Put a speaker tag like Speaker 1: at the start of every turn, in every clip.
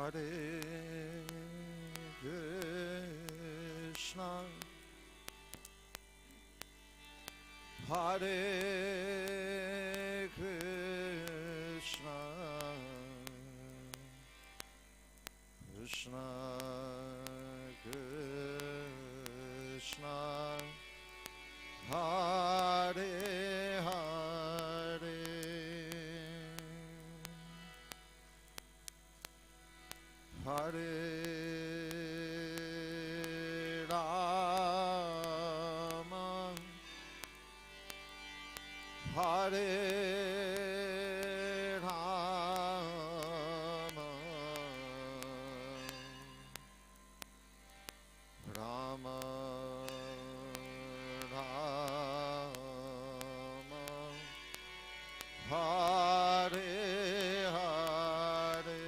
Speaker 1: Hare Krishna, Hare Krishna, Krishna Krishna, Hare Hare, Hare Rama, Hare Rama, Rama Rama, Hare Hare,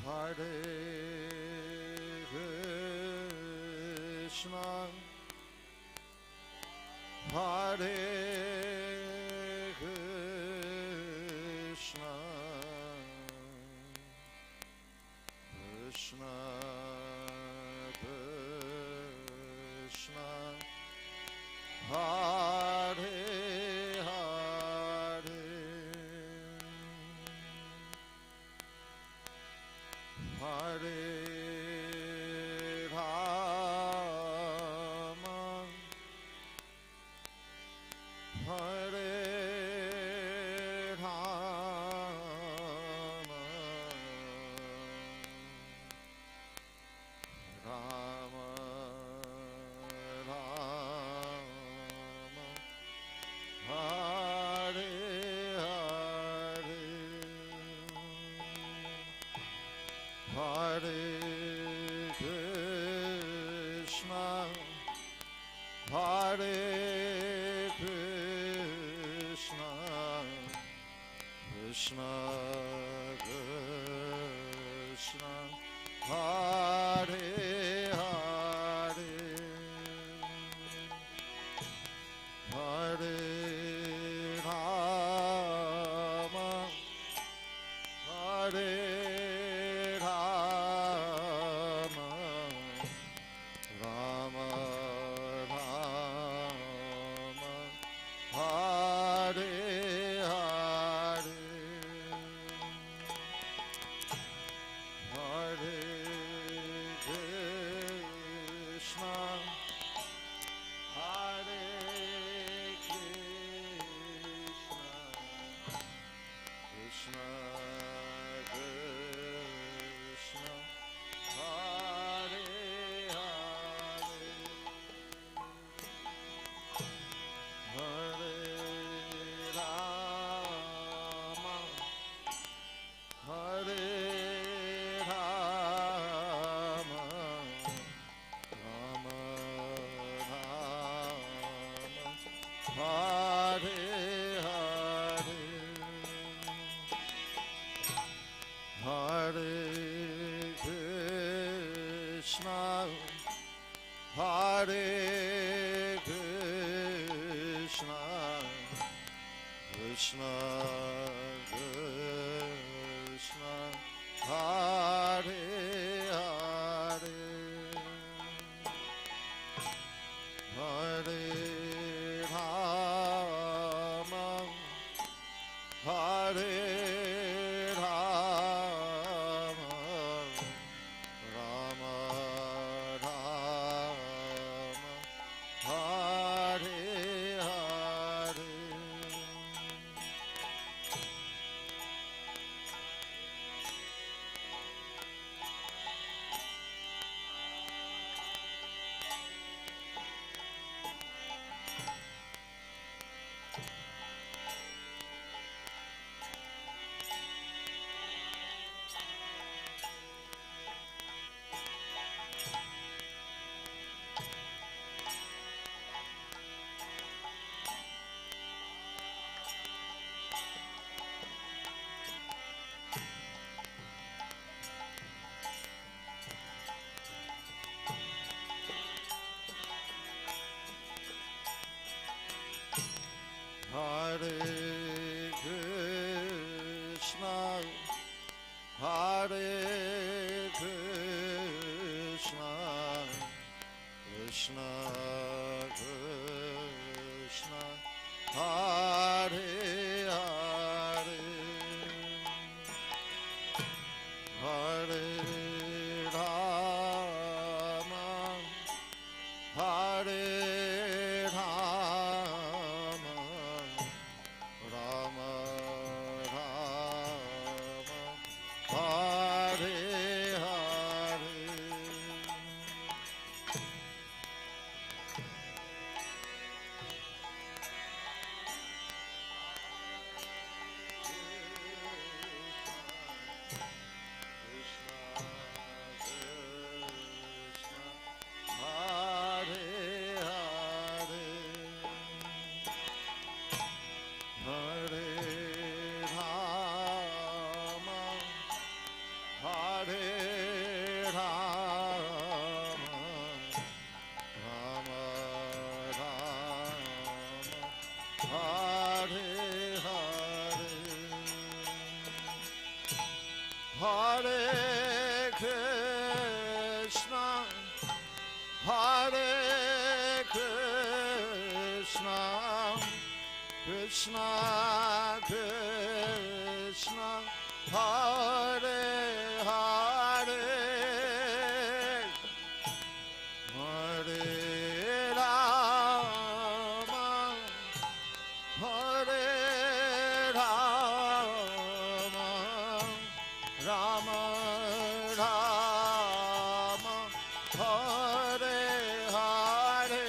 Speaker 1: Hare Krishna, Hare Krishna, Krishna Krishna, Hare Hare, Hare Rama, Hare Rama, Rama Rama, Hare Hare, Hare Krishna, Hare Krishna, Krishna Krishna, Hare Hare, Hare Rama, Hare Rama, Rama Rama, Hare Hare, Hare Krishna, Hare Krishna, Krishna Krishna, Hare Hare, Hare Rama, Hare Rama, Rama Rama, Hare Hare, Hare Krishna, Hare Krishna, Krishna Krishna, Hare Hare, Hare Rama, Hare Rama, Rama Rama, Hare Hare, Hare Hare, Hare Rama, Hare Rama, Rama Rama, Hare Hare. Hare Krishna, Hare Krishna, Krishna Krishna, Hare Hare, Hare Rama, Hare Rama, Rama Rama, Hare Hare.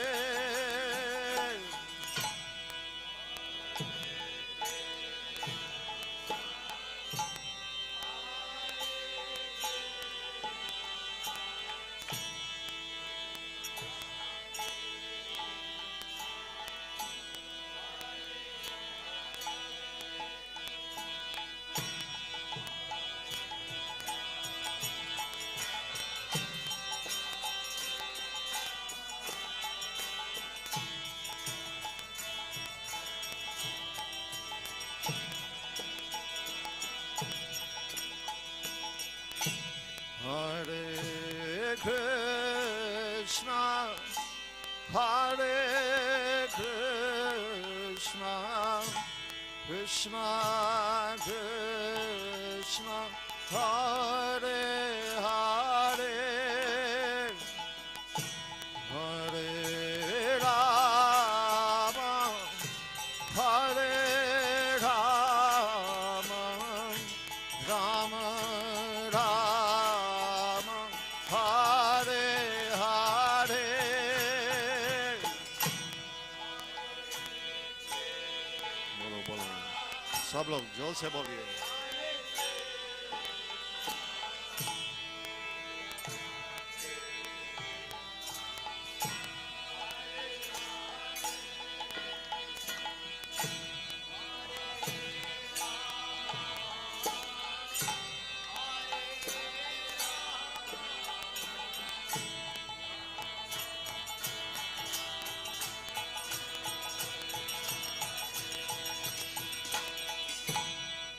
Speaker 1: Hare Krishna, Hare Krishna, Krishna Krishna, Hare Hare, Hare Rama, Hare Rama, Rama Rama, Hare Hare. बोलो बोलो, सब लोग जोर से बोलिए.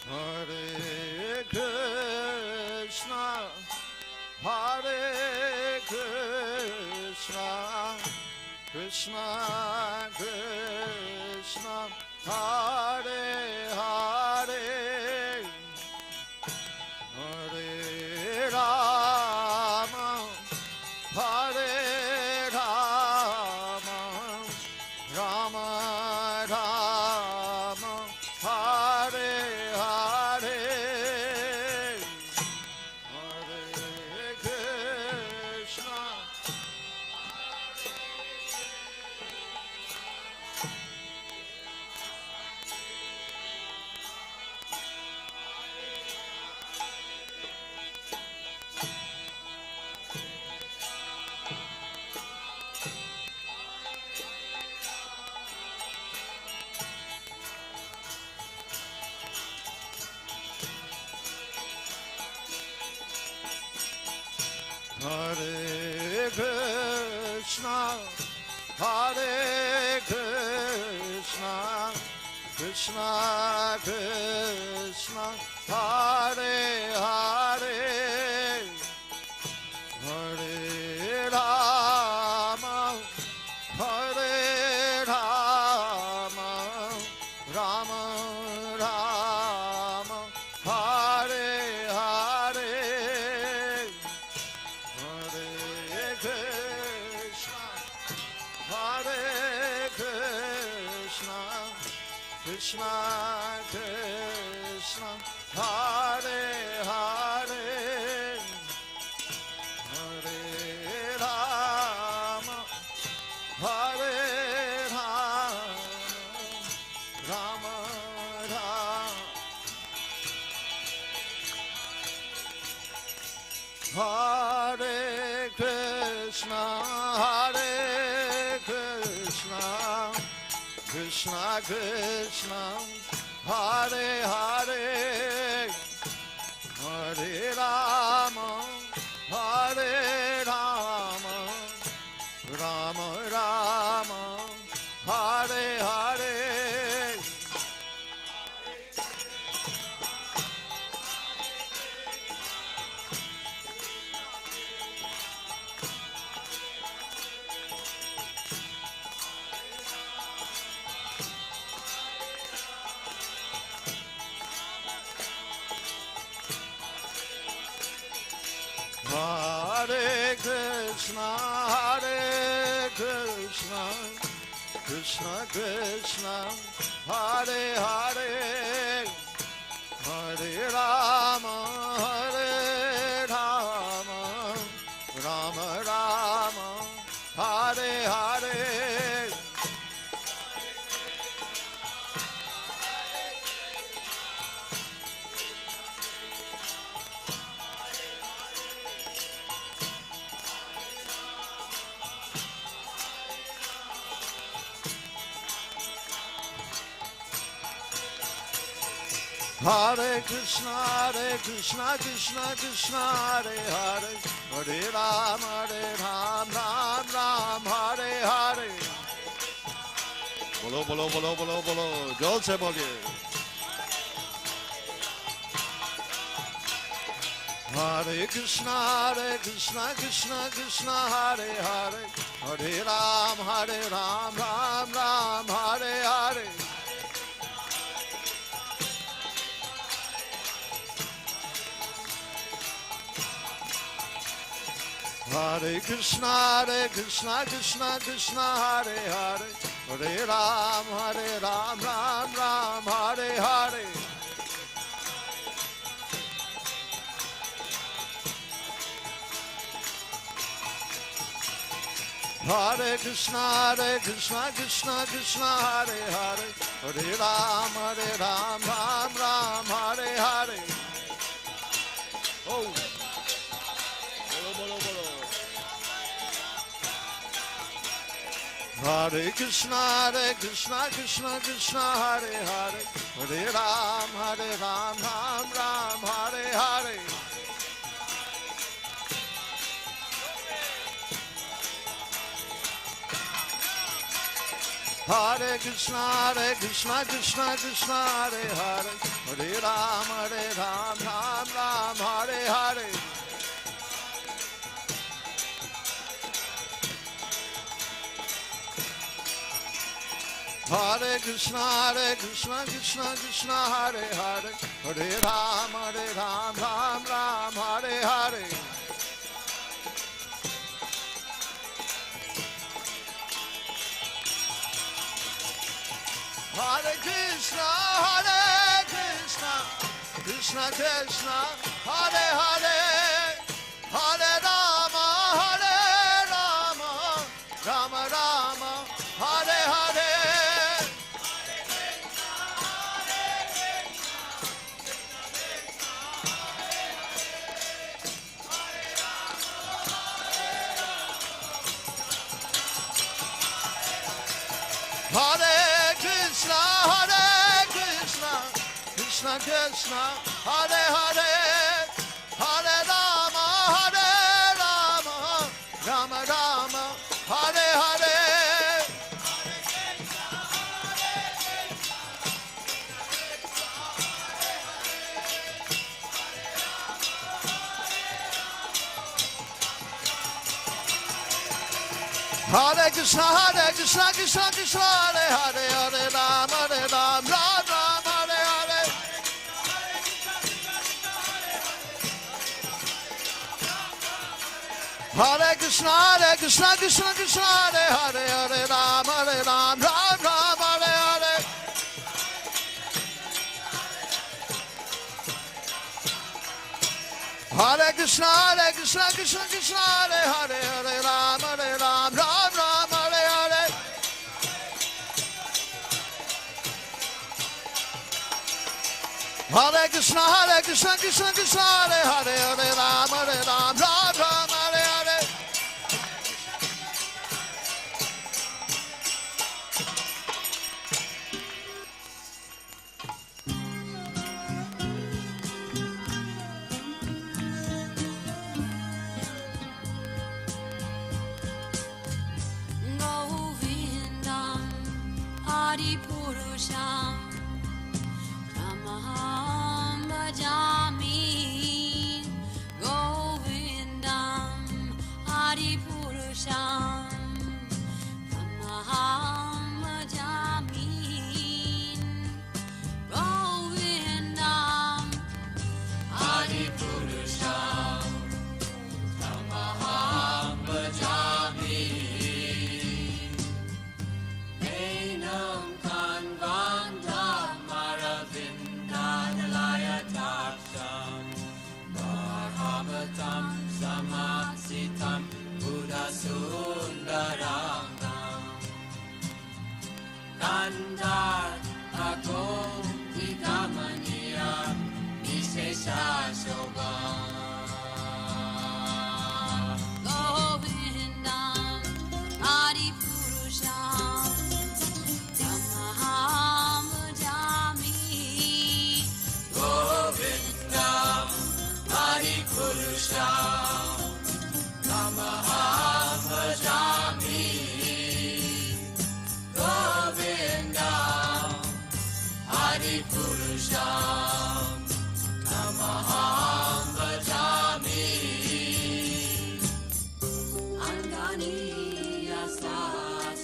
Speaker 1: Hare Krishna, Hare Krishna, Krishna Krishna, Hare Hare, Hare Rama, Hare Rama, Rama Rama, Hare Hare, Hare Krishna, Hare Krishna, Hare Krishna, Krishna Krishna, Hare Hare, Hare Rama, Hare Rama, Rama, Hare Hare, Hare Krishna, Hare Krishna, Krishna Krishna, Hare Hare, Hare Rama, Hare Rama, Rama Rama, Hare Krishna, Hare Krishna, Krishna Krishna, Hare Hare, Hare Rama, Hare Rama, Rama Rama, Hare Hare. Hare Krishna, Hare Krishna, Krishna Krishna, Hare Hare, Hare Rama, Hare Rama, Rama Rama, Hare Hare. Hare Krishna, Krishna Krishna, Hare Hare, Hare Ram, Ram Ram, Hare Hare. Bolo, bolo, bolo, bolo, bolo, जोर से बोलिए. Hare Krishna, Krishna Krishna, Hare Hare, Hare Ram, Ram Ram, Hare Hare. Hare Krishna, Krishna Krishna, Hare Hare, Hare Ram, Ram Ram, Hare Hare. Hare Krishna, Krishna Krishna, Hare Hare, Hare Ram, Ram Ram, Hare Hare. Oh. Hare Krishna, Krishna Krishna, Hare Hare, Hare Ram, Ram Ram, Hare Hare. Hare Krishna, Krishna Krishna, Hare Hare, Hare Ram, Ram Ram, Hare Hare. Hare Krishna, Krishna Krishna, Hare Hare, Hare Ram, Ram Ram, Hare Hare. Hare Krishna, Krishna Krishna, Hare Hare, Hare Rama, Rama Rama, Hare Hare. Hare Krishna, Krishna Krishna, Hare Hare, Hare Rama, Rama Rama, Hare Hare. Hare Krishna, Krishna Krishna, Hare Hare, Hare Ram, Ram Ram, Hare Krishna, Krishna Krishna, Hare Hare, Hare Ram, Ram Ram, Hare Hare. Hare Krishna, Krishna Krishna, Hare Hare, Hare Ram, Ram Ram, Hare Hare. Hare Krishna, Krishna Krishna, Hare Hare, Hare Ram, Ram Ram, Hare Hare.
Speaker 2: Govindam Adipurusham Tamaham Bhajami. Govindam Adipurusham Tamaham Bhajami. Govindam Adipurusham Tamaham Bhajami. Enam Kanvandam Aravindanalayataksam Bhagavatam Samasitam Buddhasundarangam Nandar Agom Vikamaniya Nishesha Shobham. Govindam Adipurusham Tamaham Bhajami. Govindam Adipurusham Tamaham Bhajami. Govindam Adipurusham Tamaham Bhajami. Angani Yasa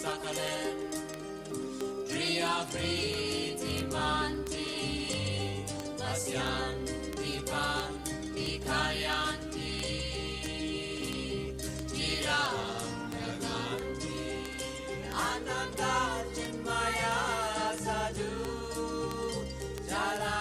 Speaker 2: Sakalen Priya Priti Manti Vasyan Dipan Dikayanti Tiram Naganti Ananda Chinmaya Sadhu Jala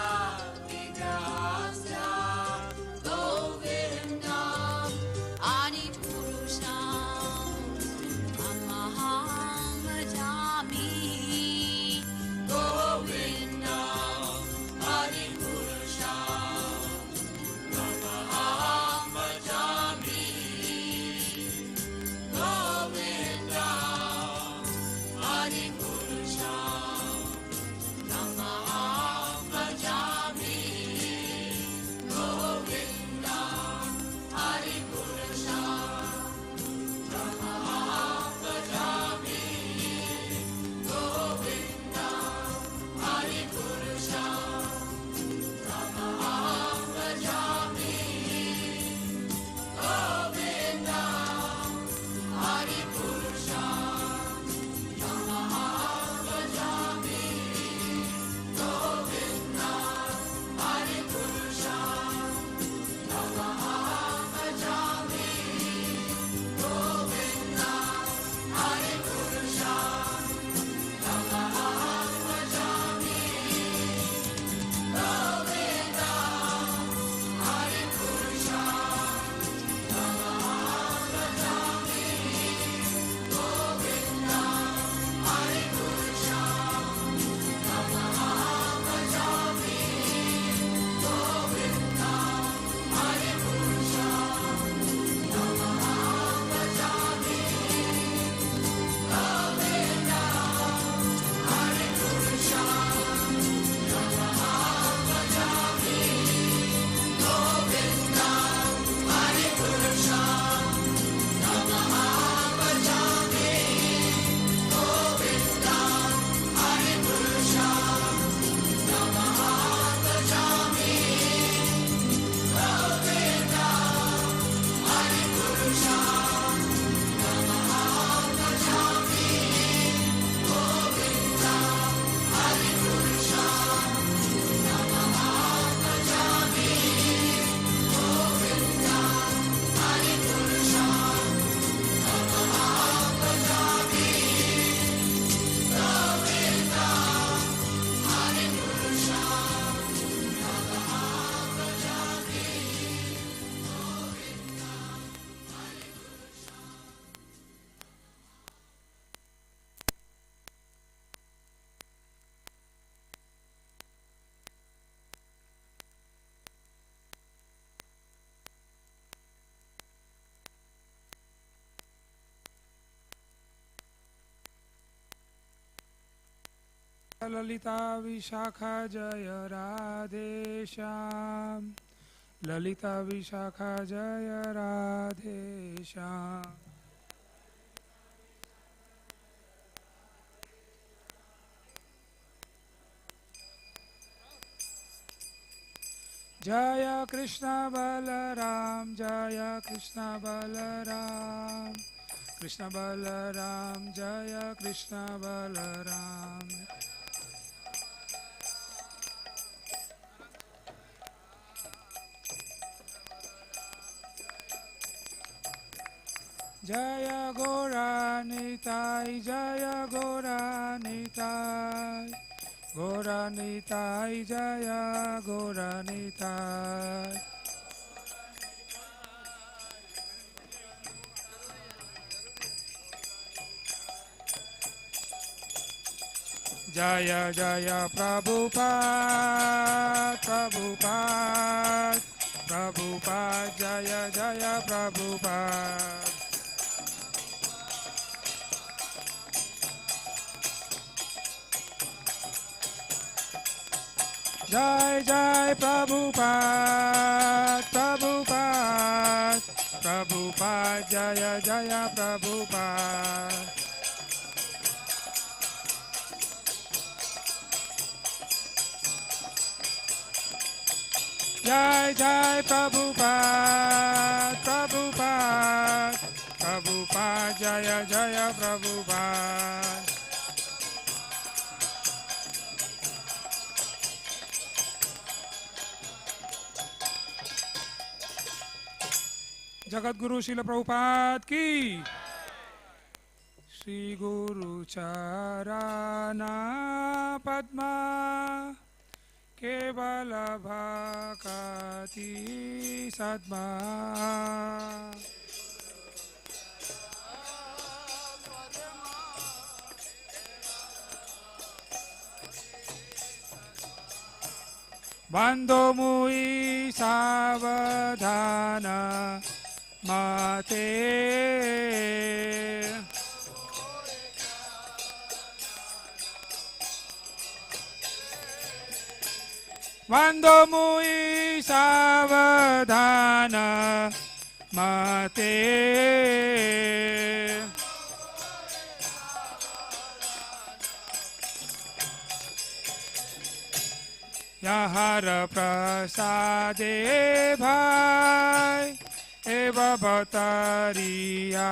Speaker 3: Lalita Vishakha जय राधे श्याम, ललिता विशाखा जय राधे श्याम। जय कृष्ण बलराम, जय कृष्ण बलराम, कृष्ण बलराम जय कृष्ण बलराम। जय गौरानिताय, जय गौरानिताय, गौरानिताय जय गौरानिताय। जय जय प्रभुपाद, प्रभुपाद, प्रभुपाद जय जय प्रभुपाद। जय जय प्रभुपाद, प्रभुपाद, प्रभुपाद जय जय प्रभुपाद। जय जय प्रभुपाद, प्रभुपाद, प्रभुपाद जय जय प्रभुपाद। जगत गुरु श्रील प्रभुपाद की। श्री गुरु चरणा पद्मा केवल भक्ति सद्मा। बंधो मुई सावधान माते, बंधो मुई सावधान माते। यहर प्रसादे भाई एव भवतरिया।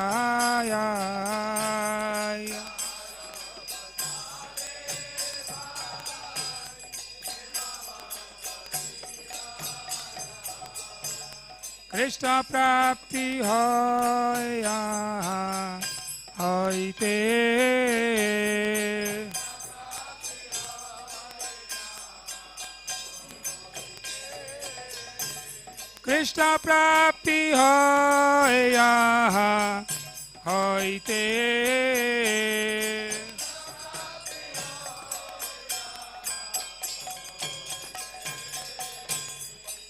Speaker 3: कृष्ण प्राप्ति होय यहाँ होइते, कृष्ण प्राप्ति होय यहाँ होइते।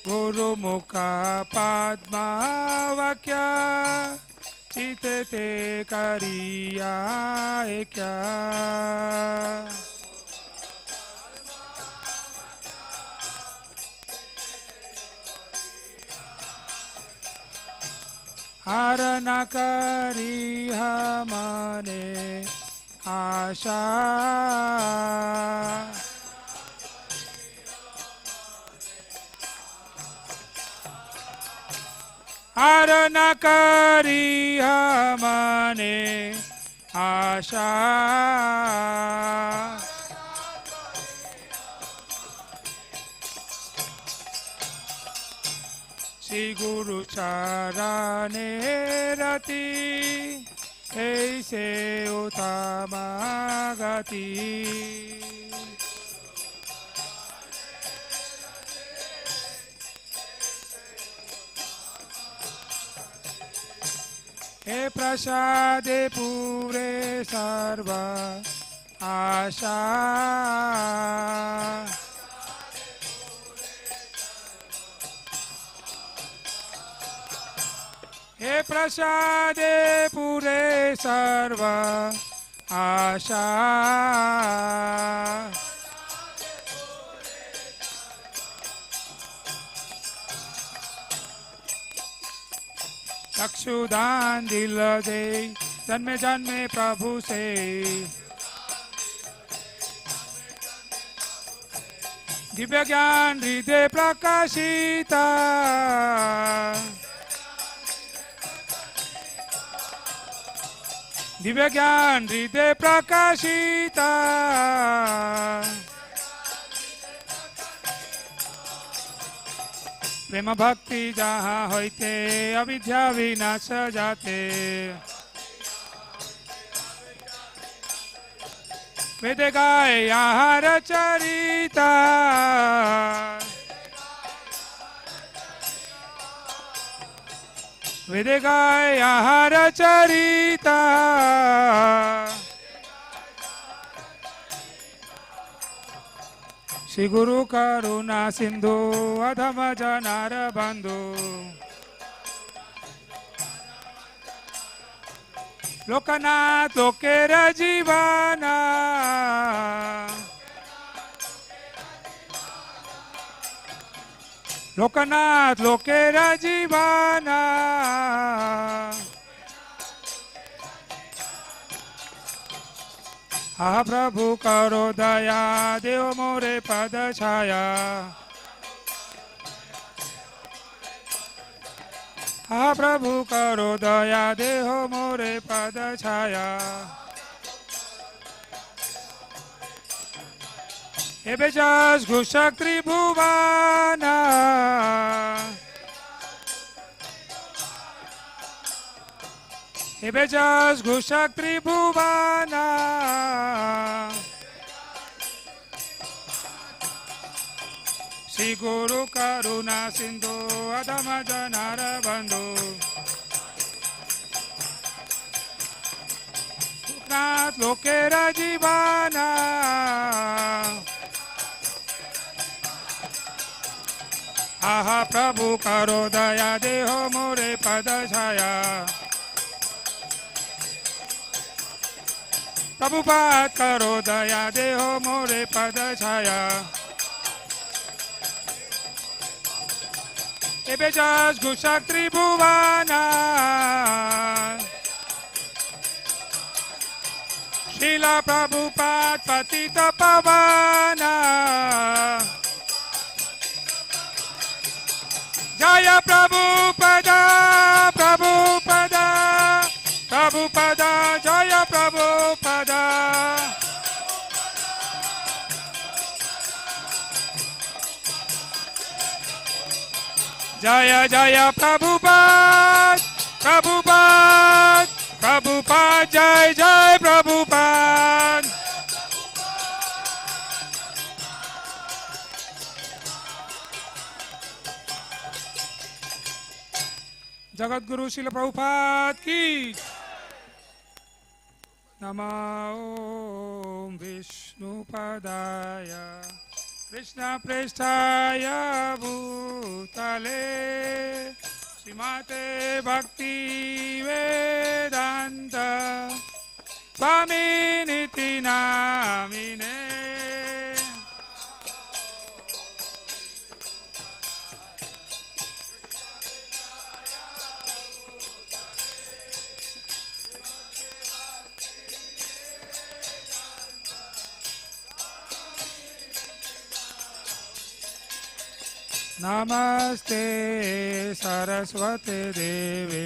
Speaker 3: गुरु मुख पद्मा वाक्या चित्ते करिया क्या। हर न करी हमने आशा, हर न करी हमने आशा। श्री गुरु चरणे रति ऐसे उत्तम गति। हे प्रसादे पूरे सर्व आशा, हे प्रसादे पूरे सर्व आशा। चक्षुदान दिल दे जन्मे जन्मे प्रभु से दिव्य ज्ञान हृदय प्रकाशिता दिव्य ज्ञान हृदय प्रकाशिता प्रेम भक्ति जहाँ होते अविद्या विनाश जाते वेद गाय आहार चरिता वेद गाय आहार चरिता श्री गुरु करुणा सिंधु अधम जनार बंधु लोकनाथ लोकेर जीवाना लोकनाथ लोकेर जीवाना हा प्रभु करो दया देव मोरे पद छाया हा प्रभु करो दया देहो मोरे पद छाया एबे जस घुषक त्रिभुवाना एबे जस घुषक त्रिभुवाना श्री गुरु करुणा सिंधु अधम जनार बंधु लोकनाथ लोकेर जीवाना आहा प्रभु करो दया देहो मोरे पद छाया प्रभुपाद करो दया देहो मोरे पद छाया एबे जस घुषक त्रिभुवाना शीला प्रभुपाद पतित पावना जय प्रभुपदा प्रभुपदा प्रभुपदा जय प्रभुपदा जय जय प्रभुपाद प्रभुपाद प्रभुपाद जय जय प्रभुपाद जगत गुरु श्रील प्रभुपाद की नमो ओम विष्णुपदाय कृष्ण पृष्ठाय भूतले श्रीमते भक्ति वेदांत स्वामिनिति नामिने नमस्ते सरस्वती देवे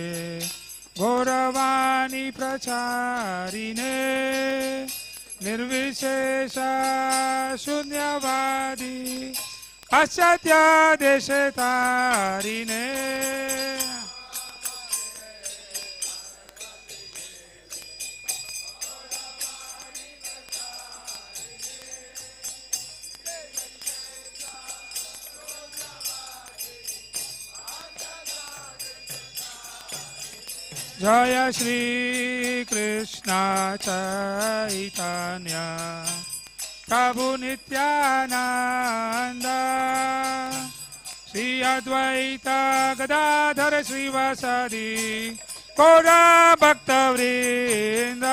Speaker 3: गौरवाणी प्रचारिणे निर्विशेष शून्यवादी पाश्चात्य देश तारिणे जय श्री कृष्ण चैतन्य प्रभु नित्यानंद श्री अद्वैत गदाधर श्रीवासदि गौर भक्तवृंद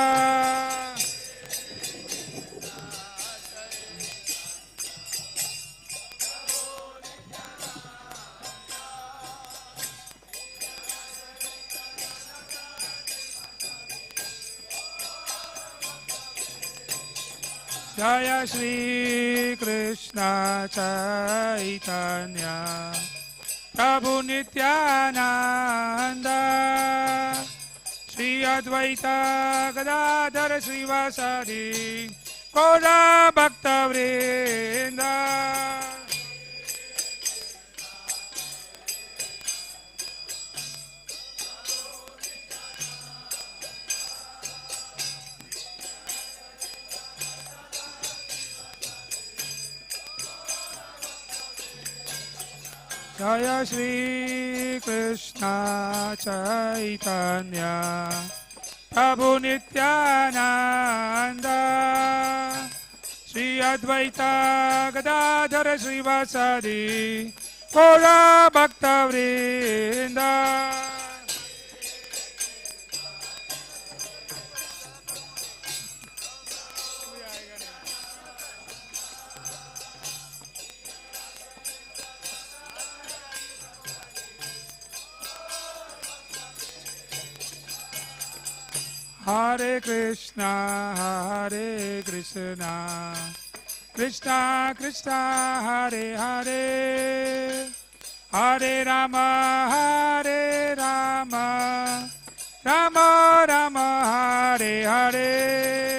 Speaker 3: Jaya Shri Krishna Chaitanya Prabhu Nityananda Shri Advaita Gadadhara Srivasadi Gaura Bhakta Vrinda Jaya Shri Krishna Chaitanya Prabhu Nityananda Shri Advaita Gadadhara Srivasadi Gaura Bhakta Vrinda Hare Krishna, Krishna Krishna, Hare Hare, Hare Rama, Rama Rama, Hare Hare.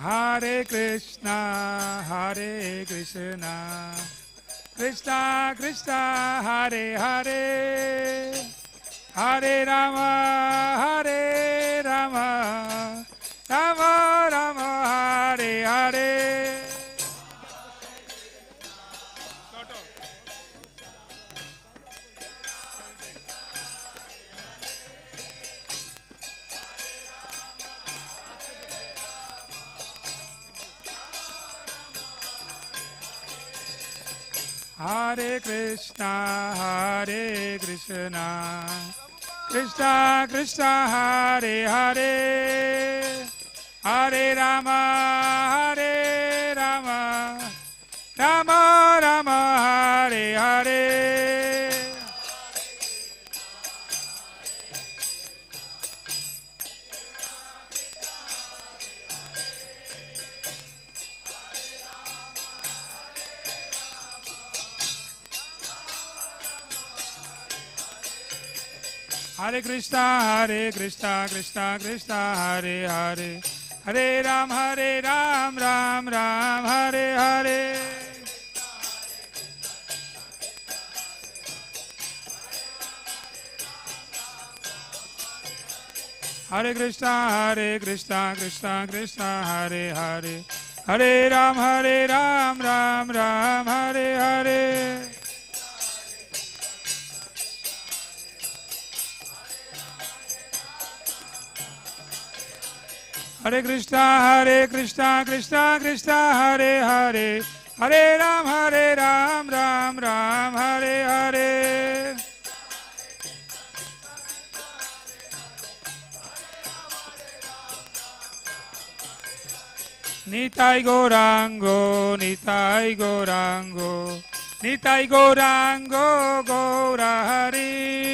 Speaker 3: Hare Krishna, Krishna Krishna, Hare Hare, Hare Rama, Rama Rama, Hare Hare. Hare Krishna, Krishna Krishna, Hare Hare, Hare Rama, Rama Rama, Hare Hare. Hare Krishna, Krishna Krishna, Hare Hare, Hare Ram, Ram Ram, Hare Hare. Hare Krishna, Krishna Krishna, Hare Hare, Hare Ram, Ram Ram, Hare Hare. Hare Krishna, Krishna Krishna, Hare Hare, Hare Ram, Ram Ram, Hare Hare. Nitai Gaurango, Nitai Gaurango, Nitai Gaurango, Gaura Hari.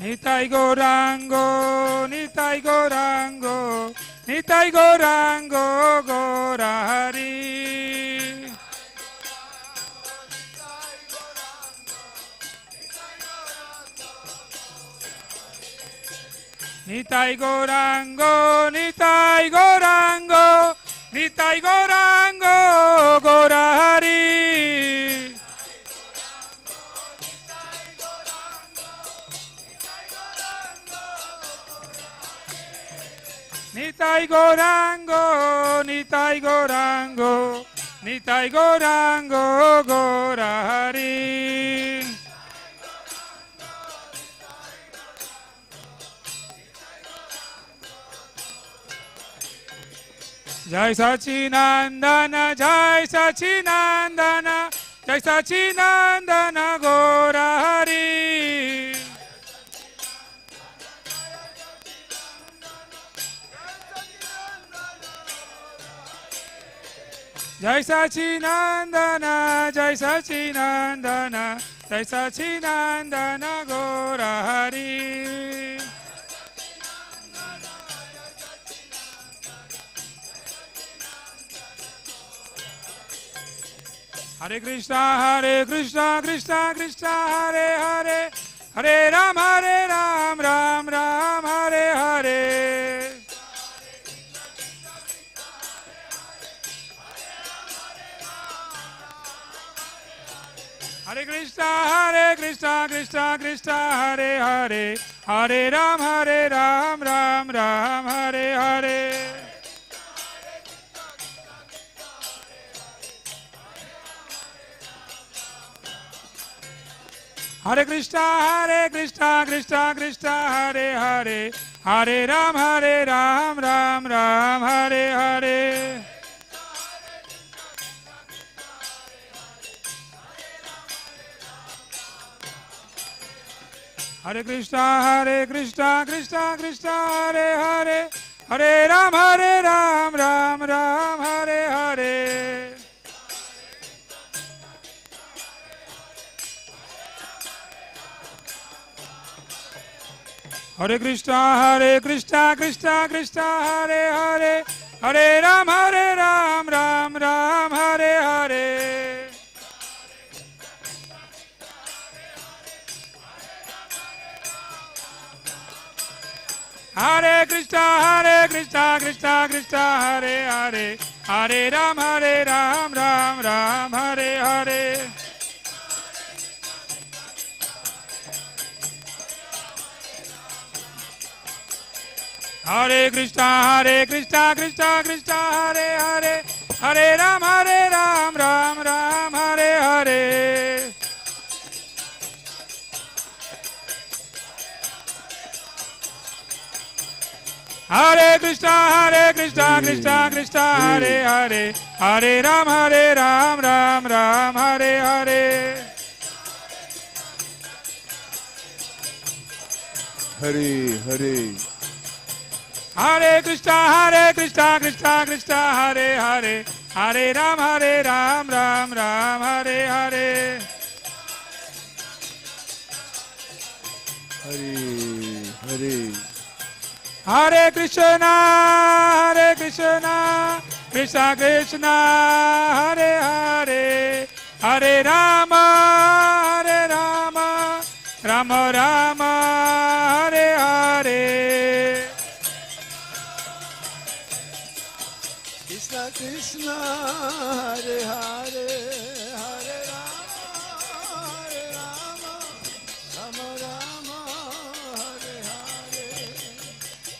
Speaker 3: Nitai Gaurango, Nitai Gaurango, Nitai Gaurango, Gaura Hari. Nitai Gaurango, Nitai Gaurango, Nitai Gaurango, Gaura Hari. Nitai Gaurango, Nitai Gaurango, Nitai Gaurango, Gaura Hari. Jai Sachinandana, Jai Sachinandana, Jai Sachinandana Gaura Hari. Jai Sachinandana, Jai Sachinandana, Jai Sachinandana Gaura Hari. Hare Krishna, Krishna Krishna, Hare Hare, Hare Ram, Ram Ram, Hare Hare. Hare Krishna, Krishna Krishna, Hare Hare, Hare Ram, Ram Ram, Hare Hare. Hare Krishna, Krishna Krishna, Hare Hare, Hare Ram, Ram Ram, Hare Hare. Hare Krishna, Krishna Krishna, Hare Hare, Hare Ram, Ram Ram, Hare Hare. Hare Krishna, Krishna Krishna, Hare Hare, Hare Ram, Ram Ram, Hare Hare. Hare Krishna, Krishna Krishna, Hare Hare, Hare Ram, Ram Ram, Hare Hare. Hare Krishna, Krishna Krishna, Hare Hare, Hare Ram, Ram Ram, Hare Hare. Hare Krishna, Krishna, Hare Hare, Hare Ram, Ram Ram, Hare Hare.
Speaker 1: Hare Hare.
Speaker 3: Hare Krishna, Krishna, Hare Hare, Hare Ram, Ram Ram, Hare Hare.
Speaker 1: Hare Hare.
Speaker 3: Hare Krishna, Krishna Krishna, Hare Hare, Hare Rama, Rama Rama, Hare Hare.
Speaker 1: Krishna Krishna, Hare Hare, Hare Rama, Rama Rama, Hare Hare.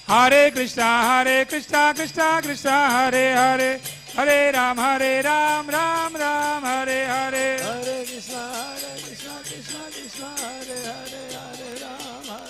Speaker 3: Hare Krishna, Krishna, Hare Hare, Hare Ram, Ram Ram, Hare Hare.
Speaker 1: Hare Krishna, Krishna, Hare Hare, Hare Ram, Ram.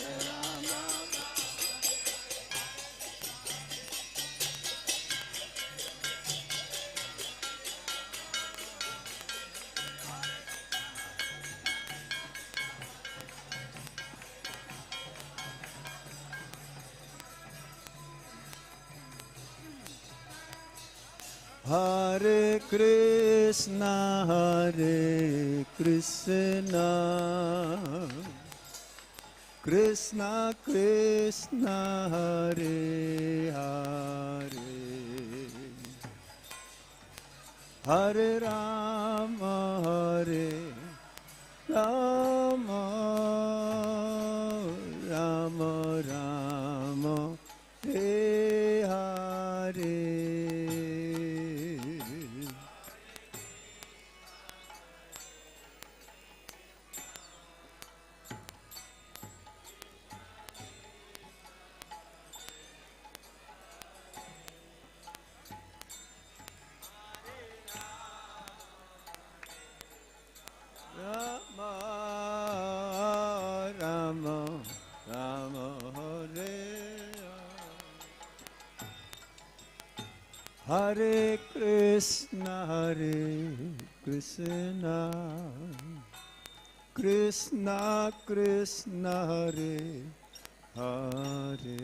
Speaker 1: Hare Krishna, Krishna Krishna, Hare Hare, Hare Rama, Rama Rama, Hare Hare. Hare Krishna, Krishna Krishna, Hare Hare,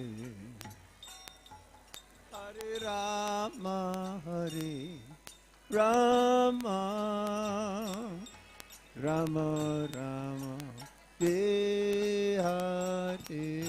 Speaker 1: Hare Rama, Rama, Rama Rama, Hare Hare.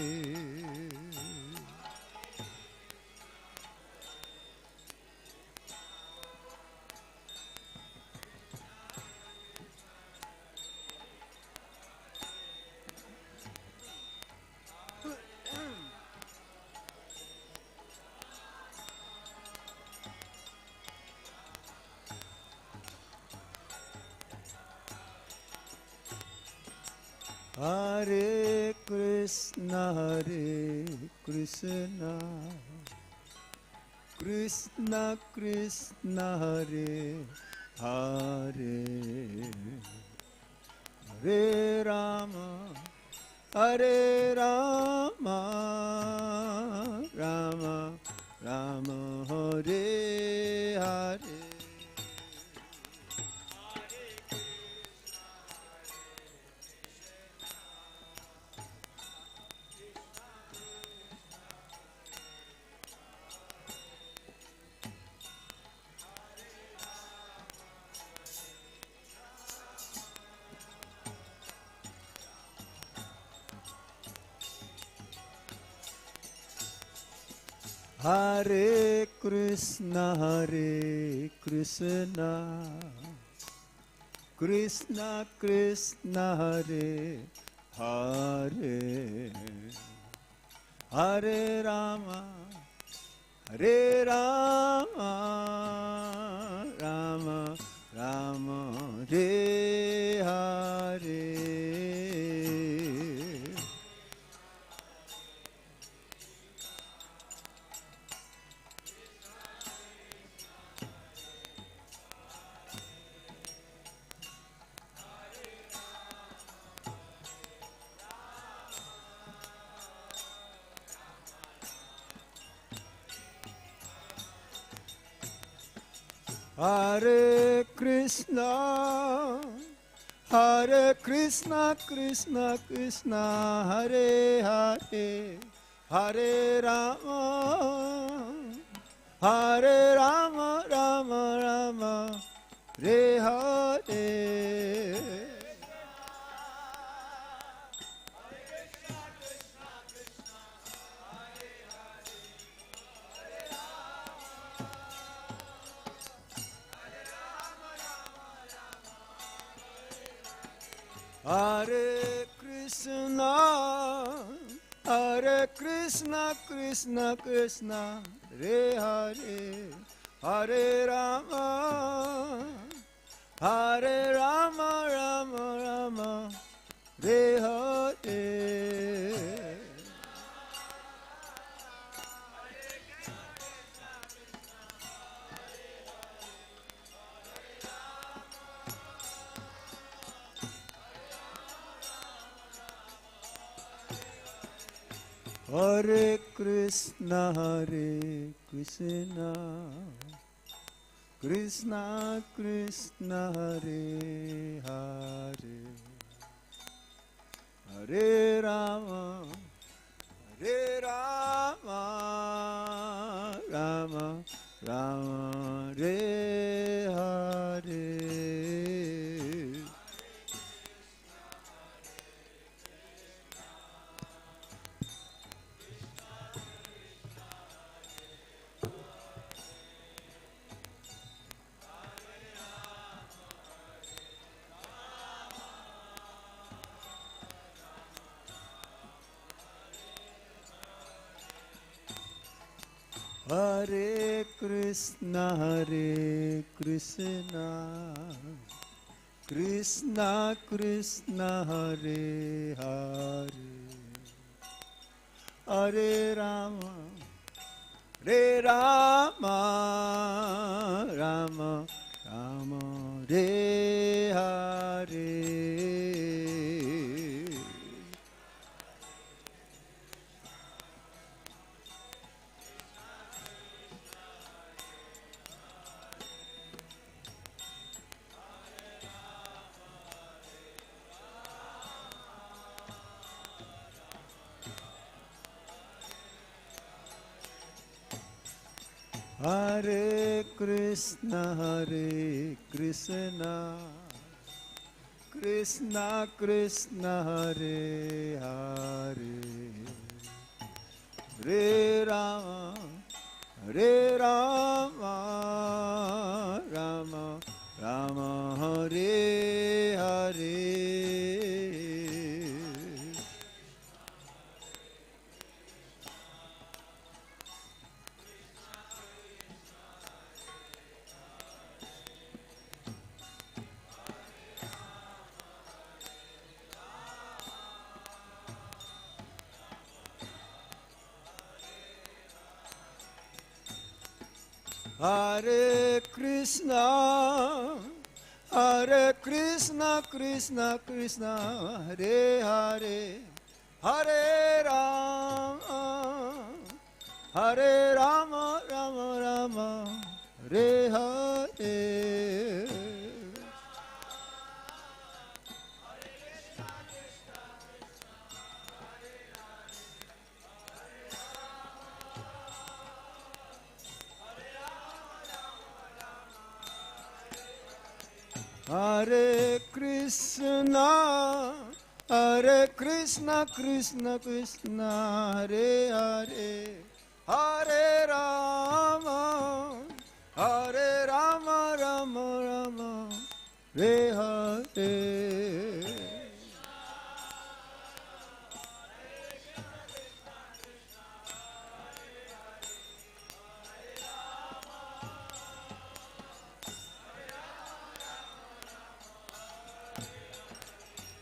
Speaker 1: Hare Krishna, Krishna Krishna, Hare Hare, Hare Rama, Rama Rama, Hare Hare. Hare Krishna, Krishna Krishna, Hare Hare, Hare Rama, Rama Rama, Hare Hare. Hare Krishna, Krishna Krishna, Hare Hare, Hare Rama, Rama Rama, Hare Hare. Hare Krishna, Krishna Krishna, Hare Hare, Hare Rama, Rama, Hare Hare. Hare Krishna, Krishna Krishna, Hare Hare, Hare Rama, Rama Rama, Hare Hare. Hare Krishna, Krishna Krishna, Hare Hare, Hare Rama, Rama Hare Hare. Hare Krishna, Krishna Krishna, Hare Hare, Hare Rama, Hare Rama, Rama Rama, Hare Hare. Hare Krishna, Krishna Krishna, Hare Hare, Hare Rama, Hare Rama, Rama Rama, Hare Hare. Hare Krishna, Krishna Krishna, Hare Hare, Hare Rama, Hare Rama, Rama Rama, Hare Hare.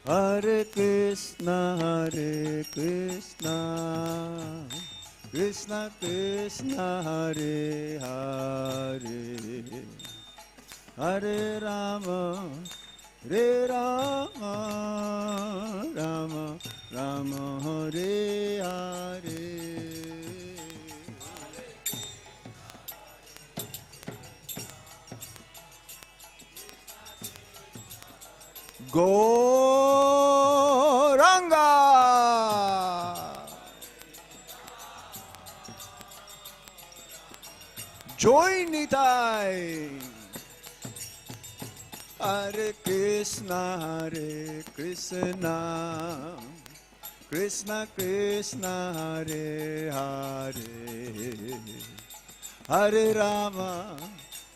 Speaker 1: Hare Krishna, Krishna Krishna, Hare Hare, Hare Rama, Hare Rama, Rama Rama, Hare Hare. Gauranga. Joy Nitai. Hare Krishna, Krishna Krishna, Hare Hare, Hare Rama,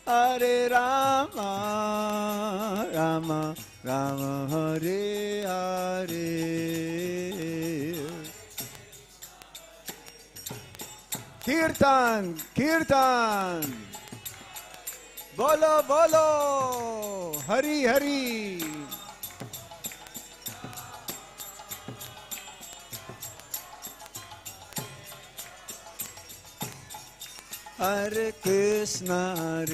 Speaker 1: Hare Rama, Rama Rama, Hare Hare. Kirtan, Kirtan, Bolo, Bolo, Hari Hari. Hare Krishna,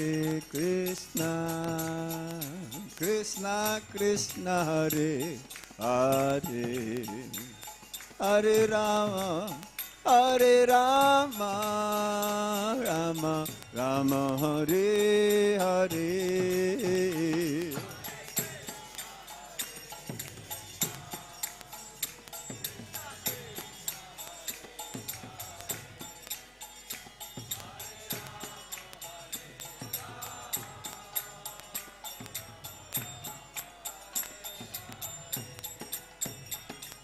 Speaker 1: Krishna Krishna, Hare Hare, Hare Rama, Hare Rama, Rama Rama, Hare Hare.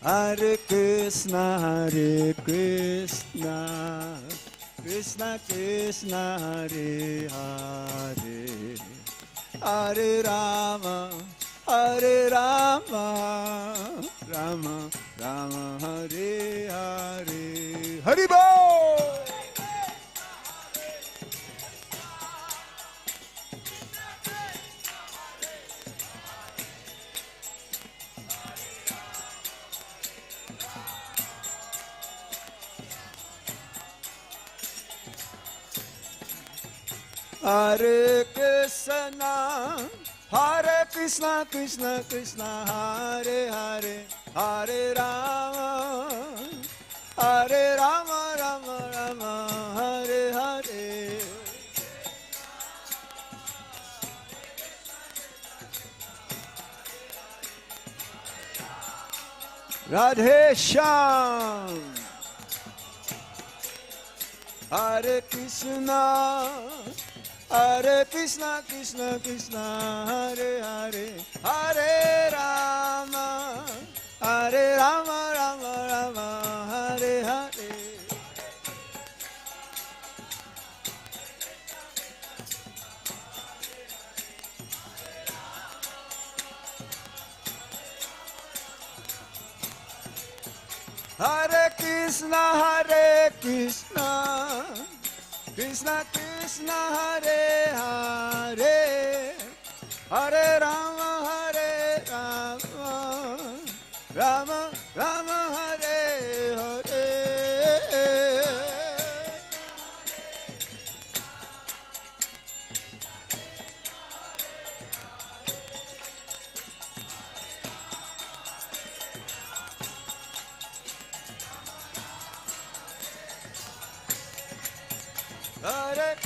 Speaker 1: Hare Krishna, Krishna Krishna, Hare Hare, Hare Rama, Hare Rama, Rama Rama, Hare Hare. Hari Bol. Hare Krishna, Krishna Krishna, Hare Hare, Hare Rama, Hare Rama, Rama Rama, Hare Hare. Radhe Shyam. Hare Krishna, Hare Krishna, Krishna Krishna, Hare Hare, Hare Rama, Hare Rama, Rama Rama, Hare Hare. Hare Krishna, Krishna Krishna, Hare Hare, Hare Rama, Rama Rama, Hare Hare. Hare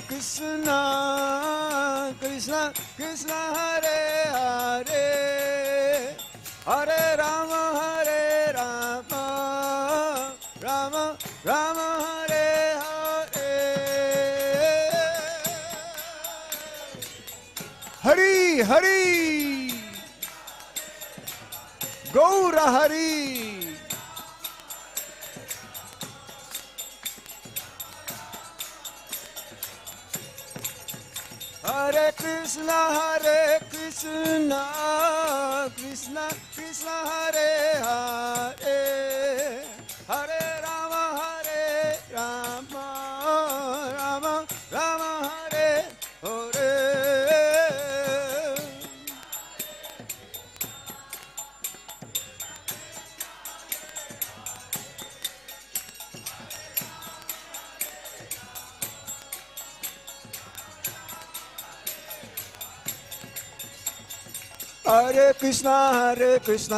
Speaker 1: Krishna, Krishna Krishna, Hare Hare, Hare Rama, Rama Rama, Hare Hare. Hari Hari, Gaura Hari. Hare Krishna,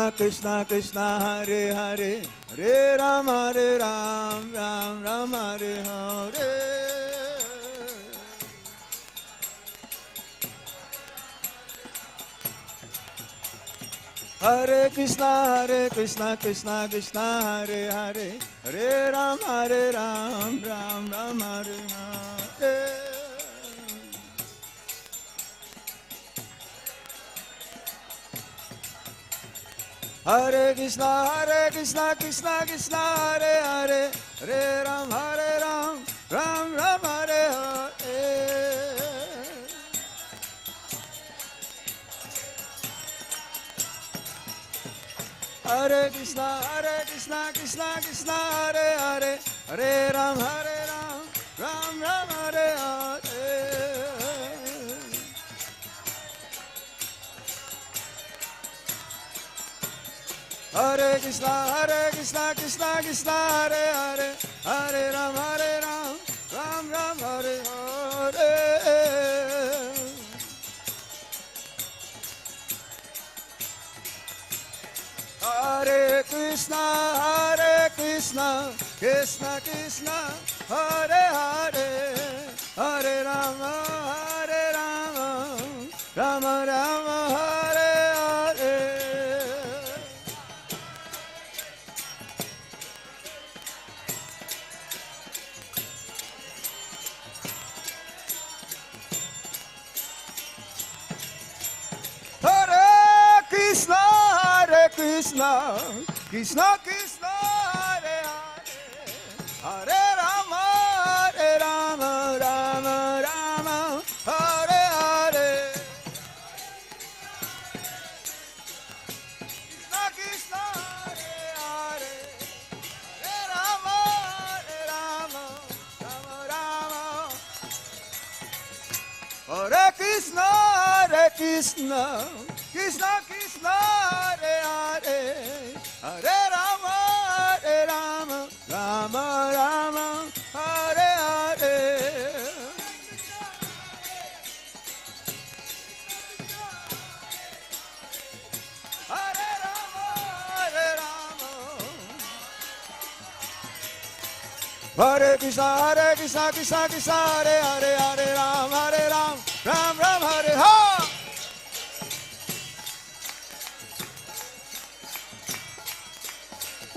Speaker 1: Krishna Krishna, Hare Hare, Hare Rama, Rama Rama, Hare Hare. Hare Krishna, Krishna Krishna, Hare Hare, Hare Rama, Ram Rama, Hare Hare. Hare Krishna, Krishna Krishna, Hare Hare, Hare Rama, Ram Rama, Hare Hare. Hare Krishna, Krishna Krishna, Hare Hare, Hare Ram, Ram Rama, Hare Hare. Hare Krishna, Krishna, Hare Hare, Hare Ram, Ram Rama, Hare Hare. Hare Krishna, Krishna, Hare Hare, Hare Ram, Ram Rama, Hare Hare. Hare Krishna, Krishna Krishna, Hare Hare, Hare Rama, Rama Rama, Hare Hare. Hare Krishna, Krishna Krishna, Hare Hare, Hare Rama, Rama Rama, Hare Hare. Krishna Krishna, Hare Hare, Hare Rama, Rama Rama. Hare Krishna, Krishna Krishna, Hare Hare, Hare Rama, Rama Rama, Hare Hare. Hare Rama, Hare Krishna, Krishna, Hare Hare, Hare Ram, Ram Ram, Hare Hare.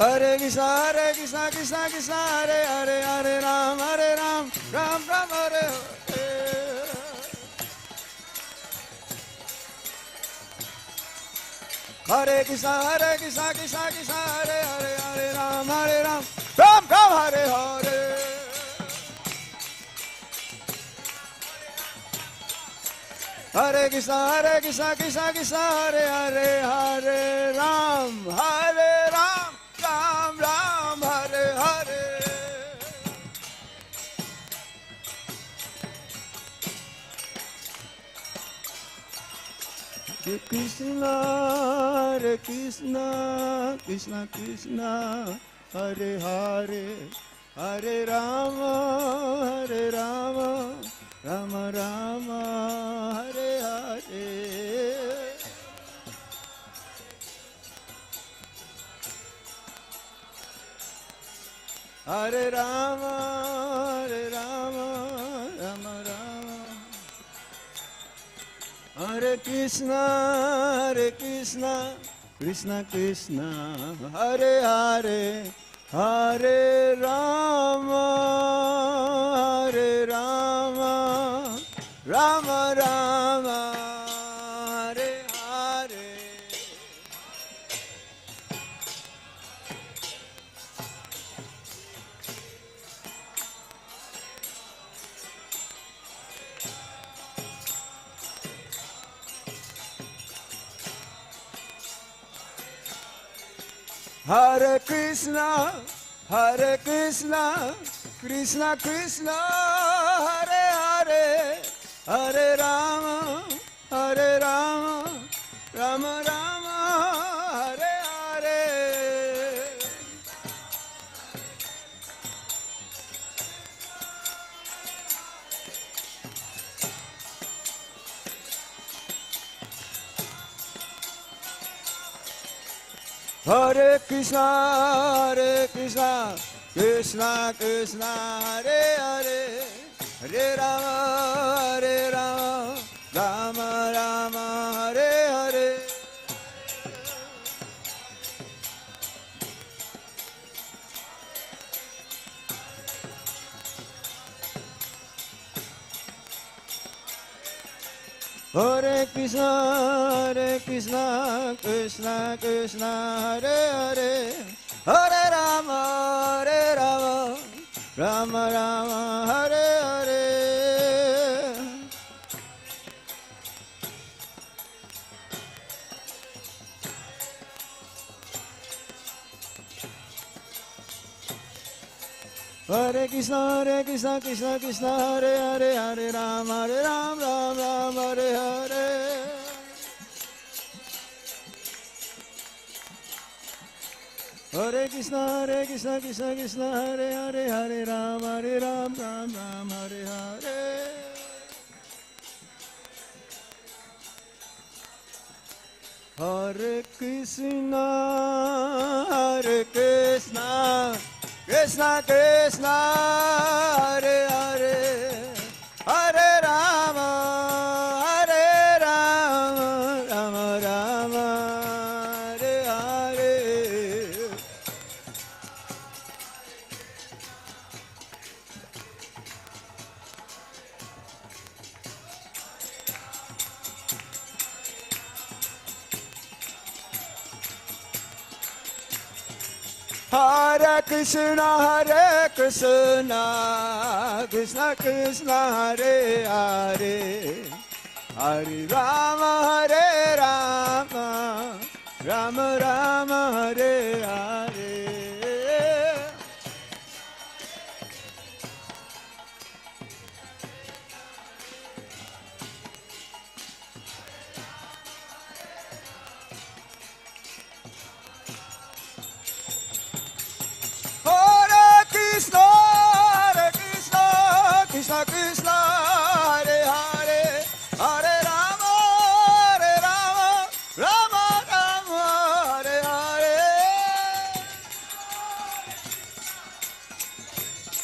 Speaker 1: Hare Krishna, Krishna Krishna, Hare Hare, Hare Ram, Ram Ram, Hare Hare. Hare Krishna, Krishna Krishna, Hare Hare, Hare Ram, Ram Ram, Hare Hare. Hare Krishna, Krishna Krishna, Hare Hare, Hare Ram, Ram Ram, Hare Hare. Hare Krishna, Krishna Krishna, Hare Hare, Hare Rama, Rama Rama, Hare Hare. Hare Rama, Rama Rama. Hare Krishna, Krishna Krishna, Hare Hare, Hare Rama, Rama Rama, Hare Hare. Hare Krishna, Krishna Krishna, Hare Hare, Hare Rama, Rama Rama, Hare Hare. Hare Krishna, Krishna Krishna, Hare Hare, Hare Rama, Rama Rama, Hare Hare. Hare Krishna, Krishna Krishna, Hare Hare, Hare Rama, Rama Rama, Hare Hare. Hare Krishna, Krishna Krishna, Hare Hare, Hare Rama, Ram Ram, Hare Hare. Hare Krishna, Krishna Hare Hare, Hare Ram, Ram Hare Hare. Hare Krishna, Krishna Krishna, Hare Hare, Hare Rama, Rama Rama, Hare Hare. Hare Krishna, Krishna Krishna, Hare Hare, Hare Rama, Rama Rama, Hare Hare. Krishna Krishna, Hare Hare,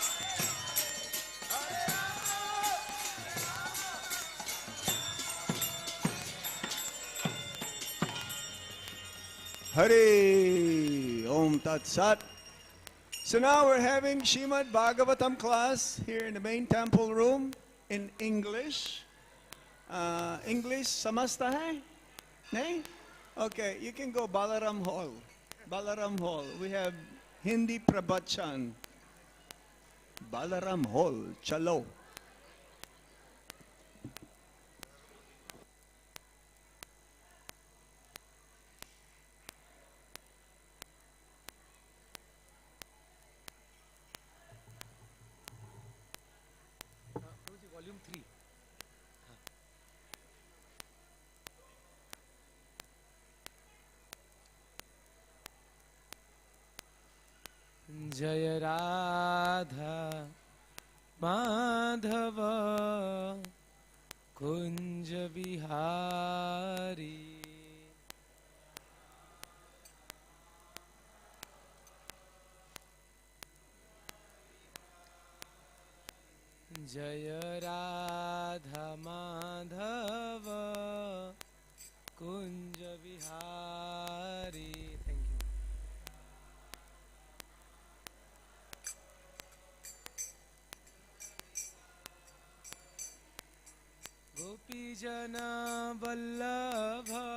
Speaker 1: Hare Rama, Rama Rama, Hare Hare. Hare
Speaker 4: Om Tat Sat. So now we're having Srimad Bhagavatam class here in the main temple room in English. English, samasta hai? Nahi? Okay, you can go Balaram Hall. Balaram Hall. We have Hindi Prabachan. Balaram Hall. Chalo.
Speaker 5: Volume 3. Jaya Radha Madhava Kunja Bihari Jaya Radha Madhava Kunja Bihari. Thank you. Gopijana Vallabha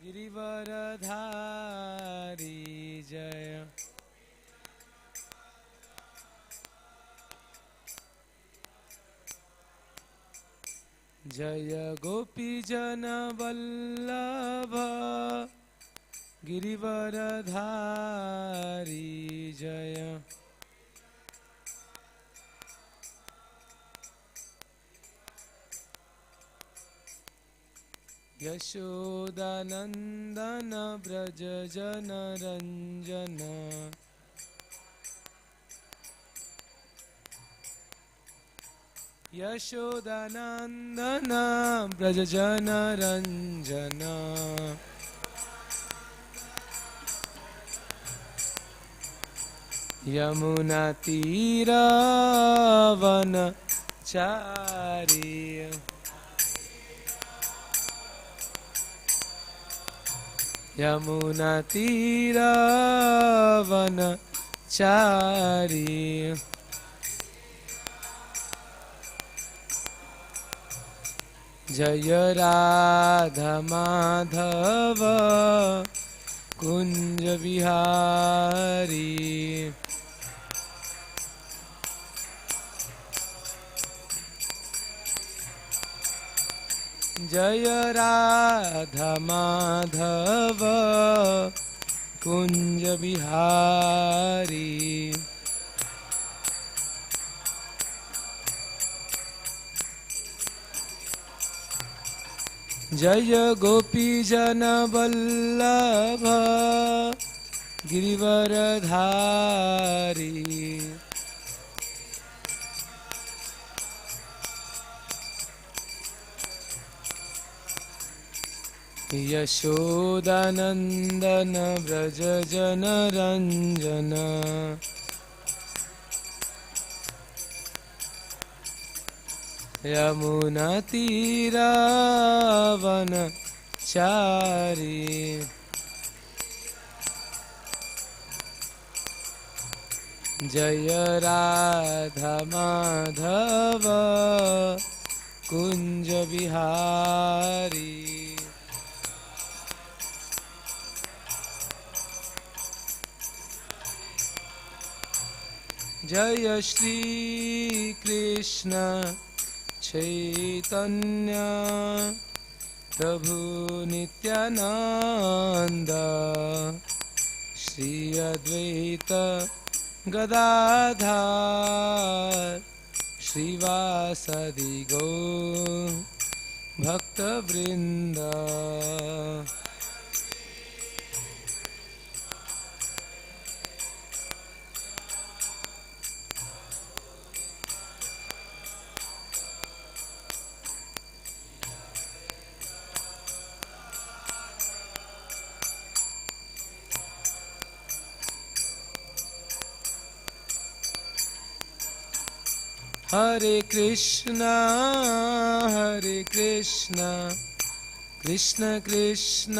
Speaker 5: Girivaradhari Jaya Jaya Gopijana Vallabha Girivaradhari Jaya Yashodanandana Braja Jana Ranjana Yashodanandana Braja Jana Ranjana Yamuna Tira Vana Chari Yamuna Tira Vana Chari Jaya Radha Madhava Kunja Vihari Jaya Radha Madhava Kunja Bihari Jaya Gopi Jana Vallabha Girivaradhari Yashodanandana Braja Jana Ranjana Yamuna Tira Vana Chari Jaya Radha Madhava Kunja Bihari Jaya Shri Krishna Chaitanya Prabhu Nityananda Shri Advaita Gadadhar Shri Vasadi Gaur Bhakta Vrinda Hare Krishna Krishna Krishna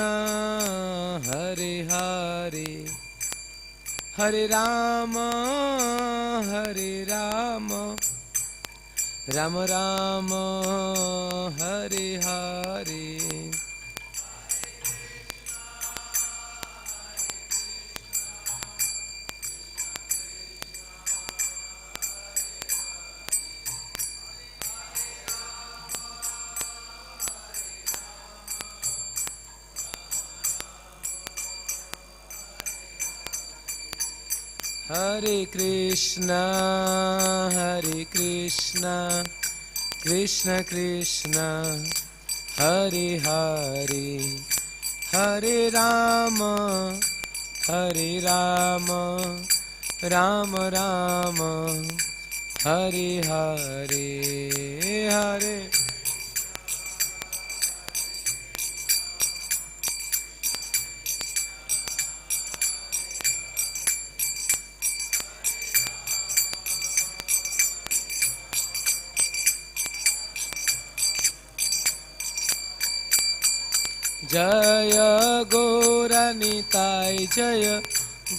Speaker 5: Hare Hare Hare Ram Ram Ram Hare Hare Hare Krishna, Krishna Krishna, Hare Hare, Hare Rama, Rama Rama, Hare Hare, Hare. जय गौरनिताय जय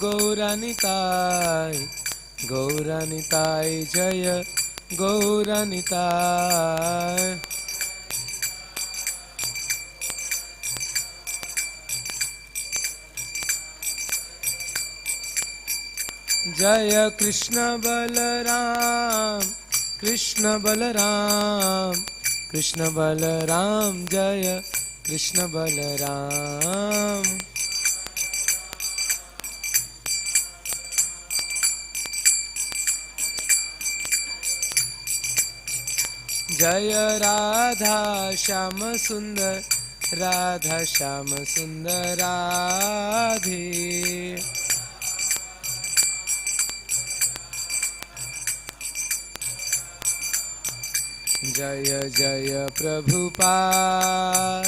Speaker 5: गौरनिताय गौरनिताय जय गौरनिताय जय कृष्ण बलराम कृष्ण बलराम जय कृष्ण बलराम जय राधा श्याम सुंदर राधे जय जय प्रभुपाद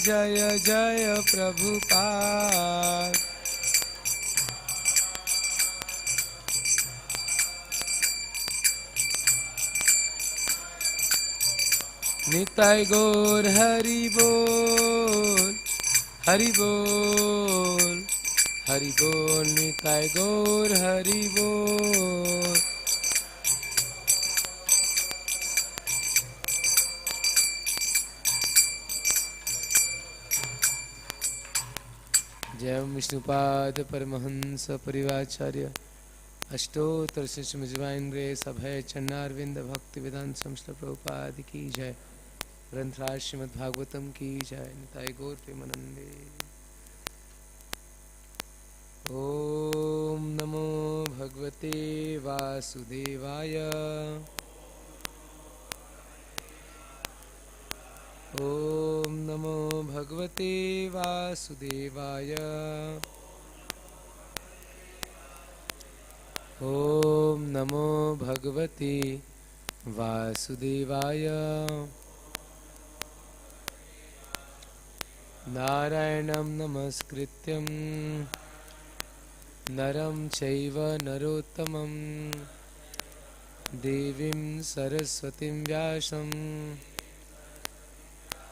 Speaker 5: जय जय प्रभुपाद निताय गौर हरि बोल निताय गौर हरि बोल जय विष्णुपाद परमहंस परिवाचार्य अष्टोत्तर शिष्य सभय चन्नारविंद भक्ति वेदांत संस्था प्रभुपाद की जय। ग्रंथराज श्रीमद् भागवतम की जय। निताय गौर प्रेमानंदे। ओम नमो भगवते वासुदेवाय। ओम नमो भगवते वासुदेवाय। ओम नमो भगवते वासुदेवाय। नारायणं नमस्कृत्यं नरं चैव नरोत्तमं देवीं सरस्वतीं व्यासं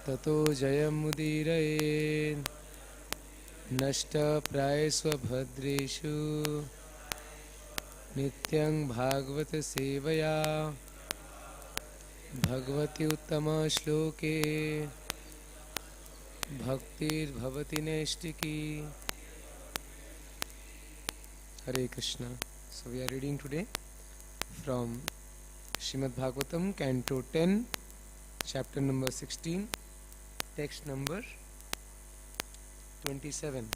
Speaker 5: ततो जयमुदीरयेत्। नष्टप्रायस्वभद्रेषु नित्यं भागवत सेवया Bhagwati उत्तमश्लोके भक्तिर्भवति नैष्टिकी। Hare Krishna. So we are reading today from Srimad Bhagavatam, Canto 10, chapter number 16, text number 27.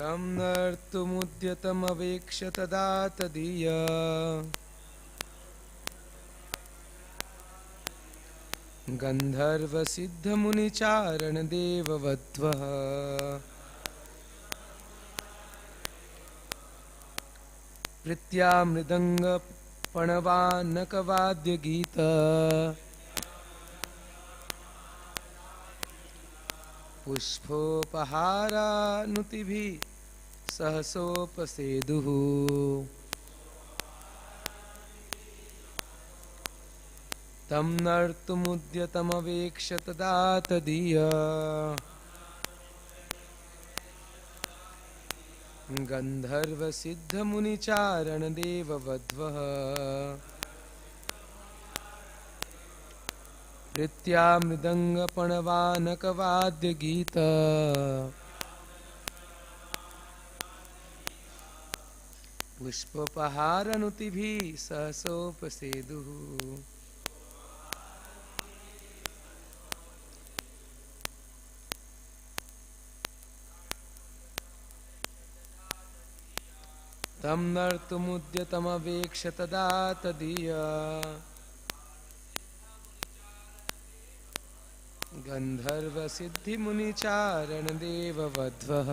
Speaker 5: तं नर्तुमुद्यतमवेक्ष्य तदा तदीय गन्धर्वसिद्धमुनिचारणदेववध्वः प्रीत्या मृदङ्गपणवानकवाद्यगीत पुष्पोपहारानुतिभिः सहसोपसेदुः तं नर्तुमुद्यतमवेक्ष्य तदा तदीय गन्धर्वसिद्धमुनिचारणदेववध्वः प्रीत्या मृदङ्गपणवानकवाद्यगीत पुष्पोपहारनुतिभिः सहसोपसेदुः तं नर्तुमुद्यतमवेक्ष्य तदा तदीय गन्धर्वसिद्धिमुनिचारणदेववध्वः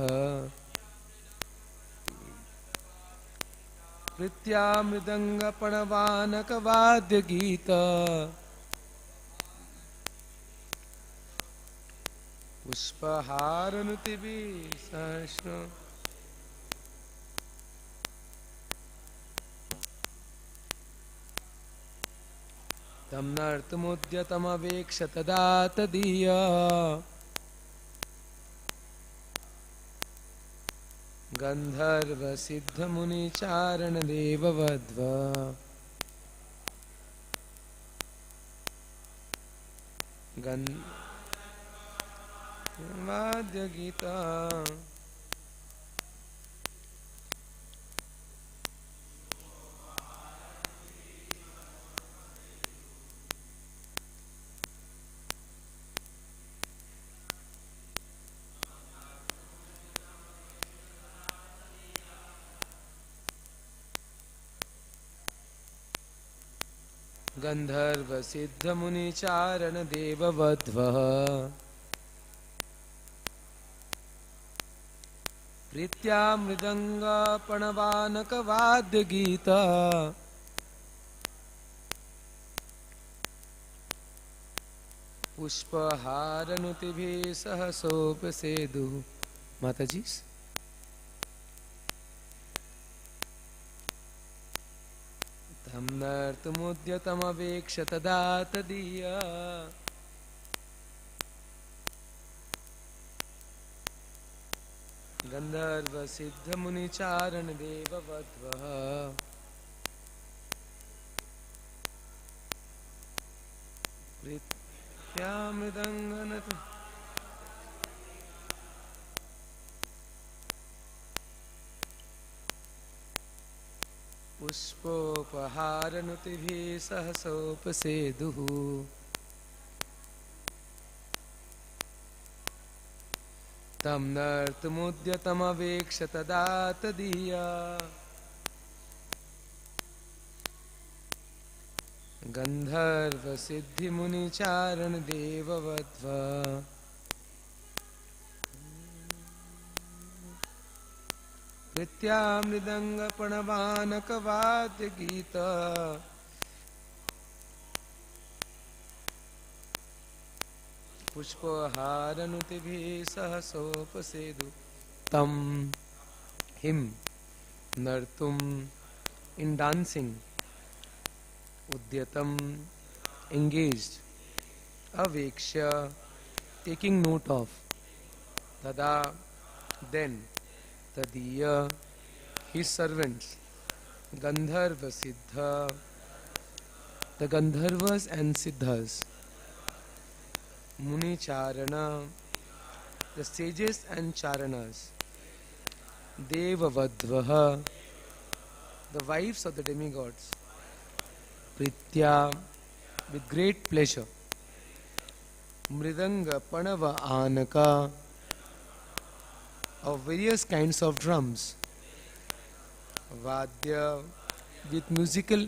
Speaker 5: प्रीत्या मृदङ्गपणवानकवाद्यगीत पुष्पहारनुतिभिः सहस्र तं नर्तुमुद्यतमवेक्ष्य तदा तदीय गन्धर्वसिद्धमुनिचारणदेववध्वः वाद्यगीता गन्धर्वसिद्धमुनिचारणदेववध्वः प्रीत्या मृदङ्गपणवानकवाद्यगीत पुष्पहारनुतिभिः सहसोपसेदुः माताजी तं नर्तुमुद्यतमवेक्ष्य तदा तदीय गन्धर्वसिद्धमुनिचारणदेववध्वः प्रीत्या मृदङ्गनत पुष्पोपहारनुतिभिः सहसोपसेदुः तं नर्तुमुद्यतमवेक्ष्य तदा तदीय गन्धर्वसिद्धिमुनिचारणदेववध्वः प्रीत्या मृदङ्गपणवानकवाद्यगीत पुष्पहारनुतिभिः सहसोपसेदुः तं him nartum in dancing udyatam engaged avekshya taking note of tada then tadiya his servants gandharva siddha the gandharvas and siddhas muni charana the sages and charanas devavadvaha the wives of the demigods pritya with great pleasure mridanga panava anaka of various kinds of drums vadya with musical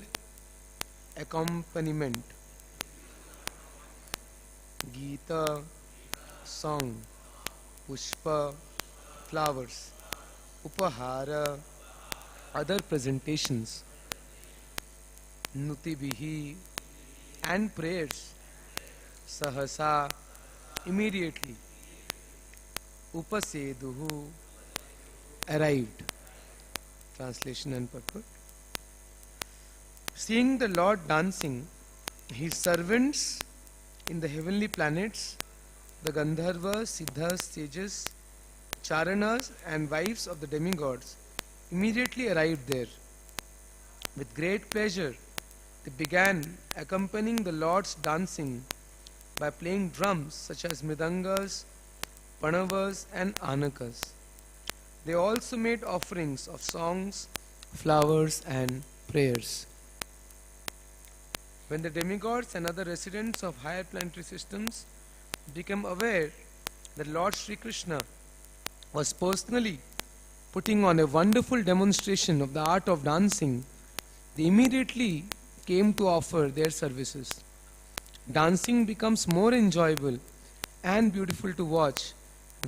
Speaker 5: accompaniment Gita song pushpa flowers upahara other presentations nutibihi and prayers sahasa immediately upaseduhu, arrived. Translation and purport. Seeing the Lord dancing, his servants in the heavenly planets, the Gandharvas, Siddhas, Sages, Charanas and wives of the demigods immediately arrived there. With great pleasure, they began accompanying the Lord's dancing by playing drums such as mridangas, panavas and anakas. They also made offerings of songs, flowers and prayers. When the demigods and other residents of higher planetary systems became aware that Lord Sri Krishna was personally putting on a wonderful demonstration of the art of dancing, they immediately came to offer their services. Dancing becomes more enjoyable and beautiful to watch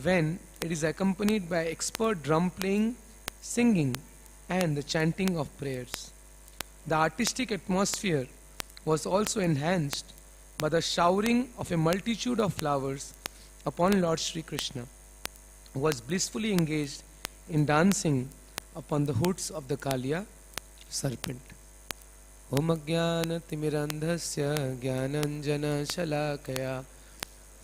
Speaker 5: when it is accompanied by expert drum playing, singing and the chanting of prayers. The artistic atmosphere was also enhanced by the showering of a multitude of flowers upon Lord Sri Krishna, who was blissfully engaged in dancing upon the hoods of the Kaliya serpent. Om Ajnana Timirandhasya Jnananjana Shalakaya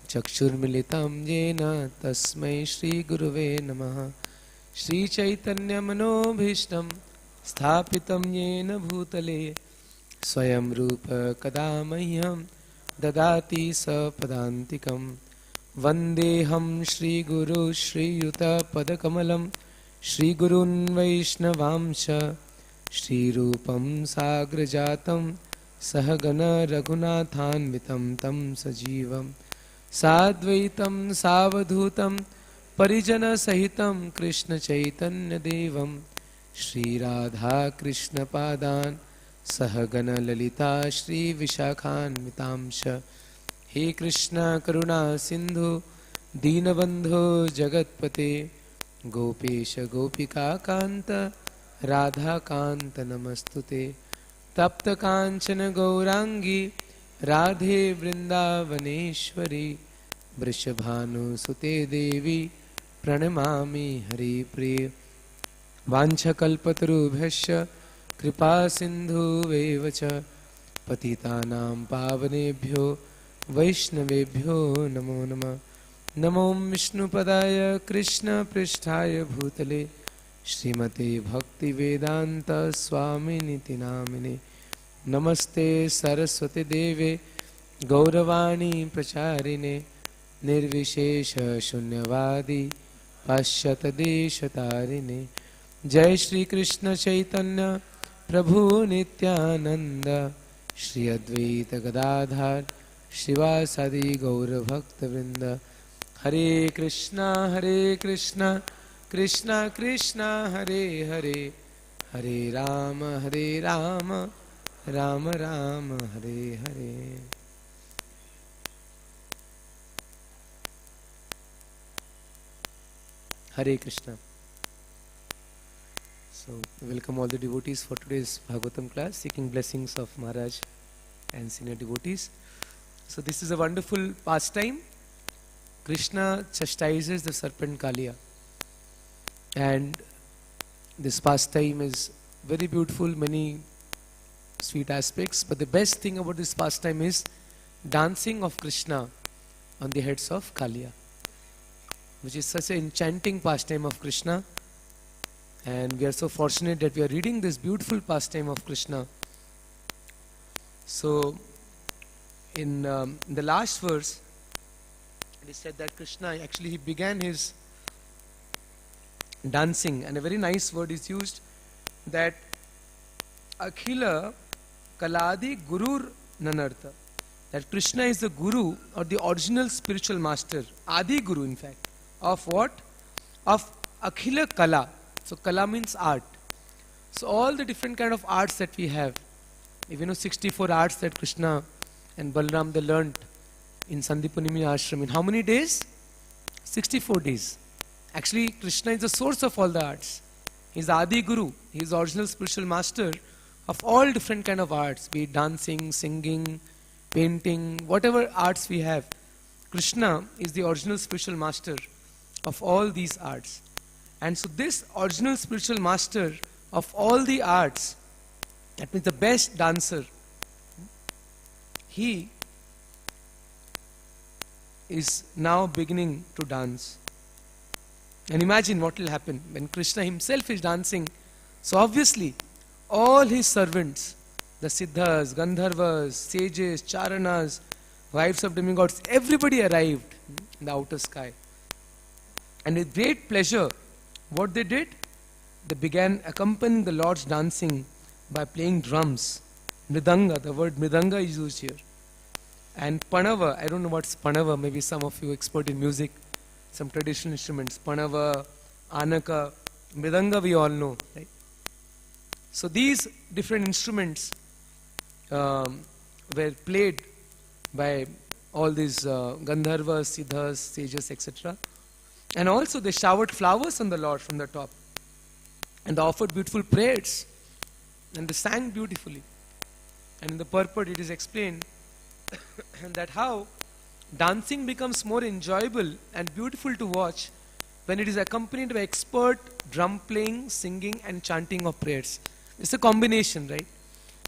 Speaker 5: Chakshurmilitam Jena Tasmai Shri Guruve Namaha Shri Chaitanya Manobhishtam Sthapitam Jena Bhutale Swayam Rupa Kadamahyam Dadati Sapadantikam Vandeham Shri Guru Shri Yuta Padakamalam Shri Gurun Vaishnavamsha Shri Rupam Sagrajatam Sahagana Raghunathanvitam Tam Sajivam Sadvaitam Savadhutam Parijana Sahitam Krishna Chaitanya Devam Shri Radha Krishna Padan Sahagana Lalita Shri Vishakhanvitamsha He Krishna Karuna Sindhu Deenabandhu Jagatpate Gopesha Gopika Kanta Radha Kanta Namastute Tapta Kanchana Gaurangi Radhe Vrindavaneshwari Vrishabhanu Sute Devi Pranamami Hari Priya Vancha Kalpatarubhyasya Kripa Sindhu Vevacha Patitanam Pavanebhyo Vaishnavebhyo Namo Namah Namo Vishnu Padaya Krishna Pristhaya Bhutale Srimate Bhakti Vedanta Swami Niti Namine Namaste Saraswati Deve Gauravani Pracharine Nirvishesha Shunyavadi Pashyata Deshatarine Jai Shri Krishna Chaitanya Prabhu Nityananda Shri Advaita Gadadhar Shivasadi Gaura Bhakta Vrinda Hare Krishna Krishna Krishna Hare Hare Hare Rama Rama Rama Hare Hare. Hare Krishna. So, welcome all the devotees for today's Bhagavatam class, seeking blessings of Maharaj and senior devotees. So, this is a wonderful pastime. Krishna chastises the serpent Kaliya, and this pastime is very beautiful, many sweet aspects, but the best thing about this pastime is dancing of Krishna on the heads of Kaliya, which is such an enchanting pastime of Krishna. And we are so fortunate that we are reading this beautiful pastime of Krishna. So, in the last verse, it is said that Krishna actually he began his dancing, and a very nice word is used, that Akhila Kaladi Gurur Nanartha, that Krishna is the Guru or the original spiritual master, Adi Guru in fact, of what? Of Akhila Kala. So Kala means art. So all the different kind of arts that we have, if you know 64 arts that Krishna and Balram they learnt in Sandipanimi Ashram, in how many days? 64 days. Actually Krishna is the source of all the arts. He is Adi Guru. He is the original spiritual master of all different kind of arts, be it dancing, singing, painting, whatever arts we have. Krishna is the original spiritual master of all these arts. And so this original spiritual master of all the arts, that means the best dancer, he is now beginning to dance. And imagine what will happen when Krishna himself is dancing. So obviously, all his servants, the Siddhas, Gandharvas, sages, Charanas, wives of demigods, everybody arrived in the outer sky. And with great pleasure, what they did? They began accompanying the Lord's dancing by playing drums. Mridanga, the word Mridanga is used here. And Panava, I don't know what's Panava, maybe some of you expert in music, some traditional instruments. Panava, Anaka, Mridanga we all know, right? So these different instruments were played by all these Gandharvas, Siddhas, sages, etc. And also they showered flowers on the Lord from the top. And they offered beautiful prayers. And they sang beautifully. And in the purport it is explained that how dancing becomes more enjoyable and beautiful to watch when it is accompanied by expert drum playing, singing and chanting of prayers. It's a combination, right?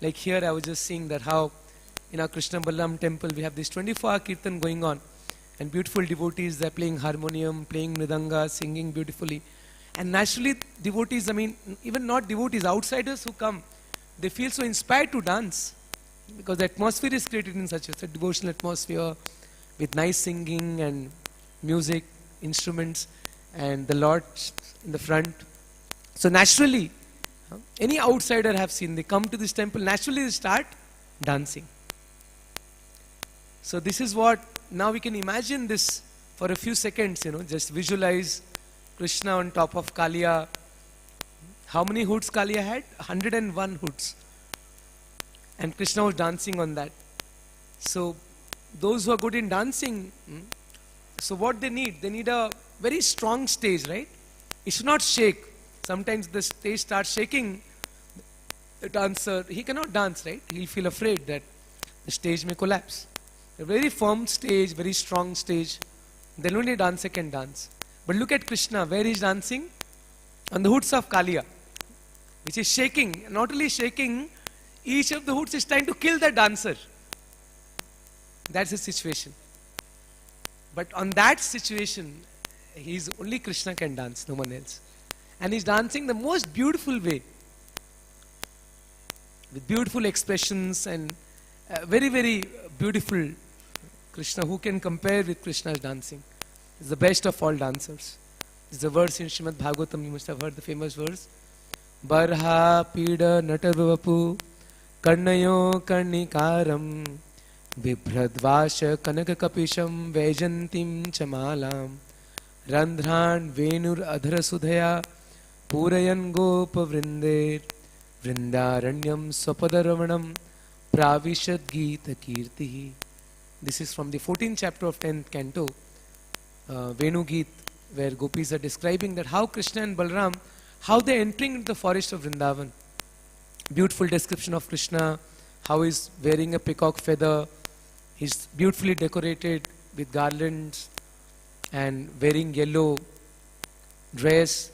Speaker 5: Like here I was just seeing that how in our Krishna Balaram temple we have this 24-hour kirtan going on, and beautiful devotees, they're playing harmonium, playing mridanga, singing beautifully. And naturally devotees, I mean even not devotees, outsiders who come, they feel so inspired to dance because the atmosphere is created in such a devotional atmosphere with nice singing and music, instruments, and the Lord in the front. So naturally, any outsider have seen, they come to this temple, naturally they start dancing. So this is what, now we can imagine this for a few seconds, just visualize Krishna on top of Kaliya. How many hoods Kaliya had? 101 hoods. And Krishna was dancing on that. So those who are good in dancing, so what they need a very strong stage, right? It should not shake. Sometimes the stage starts shaking, the dancer, he cannot dance, right? He'll feel afraid that the stage may collapse. A very firm stage, very strong stage, then only a dancer can dance. But look at Krishna, where he's dancing? On the hoods of Kaliya, which is shaking. Not only shaking, each of the hoods is trying to kill the dancer. That's the situation. But on that situation, only Krishna can dance, no one else. And he's dancing the most beautiful way, with beautiful expressions and very, very beautiful Krishna. Who can compare with Krishna's dancing? He's the best of all dancers. It's the verse in Srimad Bhagavatam, you must have heard the famous verse. Barha pida natavapu karnayo karnikaram vibhradvasha kanakakapisham vejantim chamalam randhran venur adhara sudhaya purayan gopa vrindir vrindaranyam swapadaravanam pravishad gita kirtihi. This is from the 14th chapter of 10th canto, Venu Geet, where gopis are describing that how Krishna and Balaram, how they are entering into the forest of Vrindavan. Beautiful description of Krishna, how he's wearing a peacock feather, he's beautifully decorated with garlands and wearing yellow dress,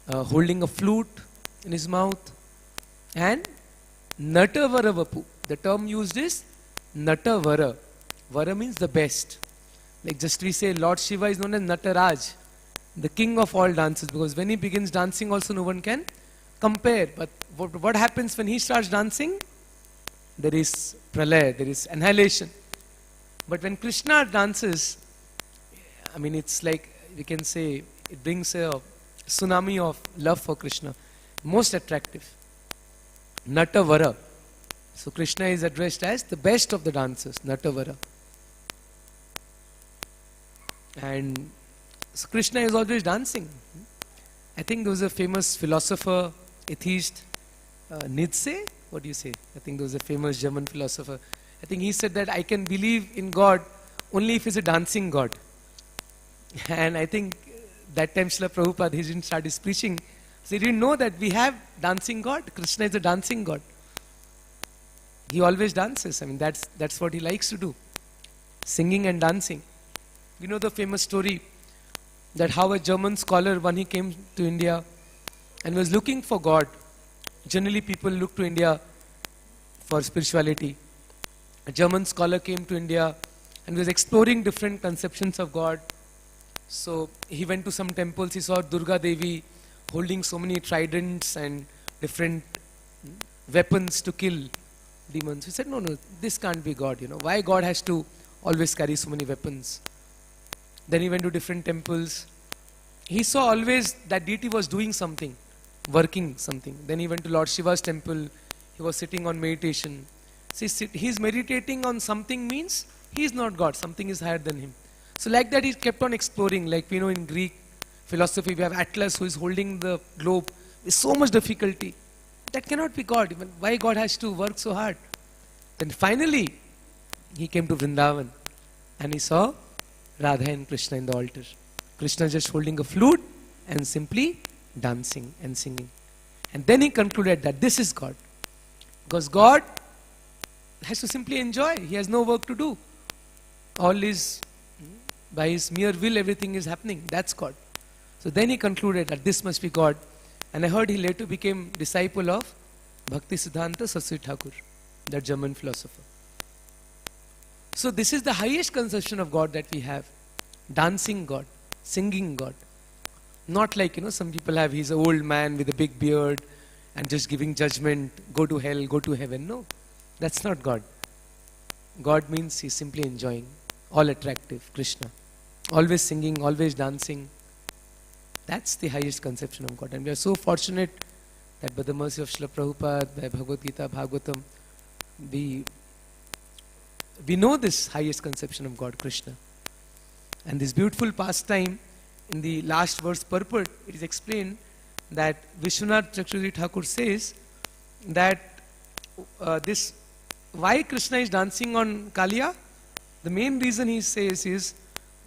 Speaker 5: holding a flute in his mouth, and Natavara Vapu. The term used is Natavara. Vara means the best. Like just we say Lord Shiva is known as Nataraj, the king of all dances, because when he begins dancing also no one can compare. But what happens when he starts dancing? There is pralaya, there is annihilation. But when Krishna dances, I mean it's like we can say it brings a tsunami of love for Krishna. Most attractive. Natavara. So Krishna is addressed as the best of the dancers, Natavara. And so Krishna is always dancing. I think there was a famous philosopher, atheist, Nietzsche, what do you say? I think there was a famous German philosopher. I think he said that I can believe in God only if he's a dancing God. And I think that time Srila Prabhupada, he didn't start his preaching. So he didn't know that we have dancing God. Krishna is a dancing God. He always dances. I mean, that's what he likes to do. Singing and dancing. You know the famous story that how a German scholar, when he came to India and was looking for God, generally people look to India for spirituality. A German scholar came to India and was exploring different conceptions of God. So he went to some temples, he saw Durga Devi holding so many tridents and different weapons to kill demons. He said, no, this can't be God, Why God has to always carry so many weapons? Then he went to different temples. He saw always that deity was doing something, working something. Then he went to Lord Shiva's temple. He was sitting on meditation. See, he's meditating on something means he is not God. Something is higher than him. So like that he kept on exploring. Like we know in Greek philosophy we have Atlas who is holding the globe with so much difficulty. That cannot be God. Even why God has to work so hard? Then finally he came to Vrindavan and he saw Radha and Krishna in the altar. Krishna just holding a flute and simply dancing and singing. And then he concluded that this is God. Because God has to simply enjoy. He has no work to do. All is, by his mere will, everything is happening. That's God. So then he concluded that this must be God. And I heard he later became disciple of Bhakti-Siddhanta Saraswati Thakur, that German philosopher. So this is the highest conception of God that we have. Dancing God, singing God. Not like, some people have, he's an old man with a big beard and just giving judgment, go to hell, go to heaven. No, that's not God. God means he's simply enjoying, all attractive, Krishna. Always singing, always dancing. That's the highest conception of God. And we are so fortunate that by the mercy of Srila Prabhupada, by Bhagavad-Gita, Bhagavatam, we know this highest conception of God, Krishna. And this beautiful pastime, in the last verse purport, it is explained that Vishwanath Chakravarti Thakur says that why Krishna is dancing on Kaliya, the main reason he says is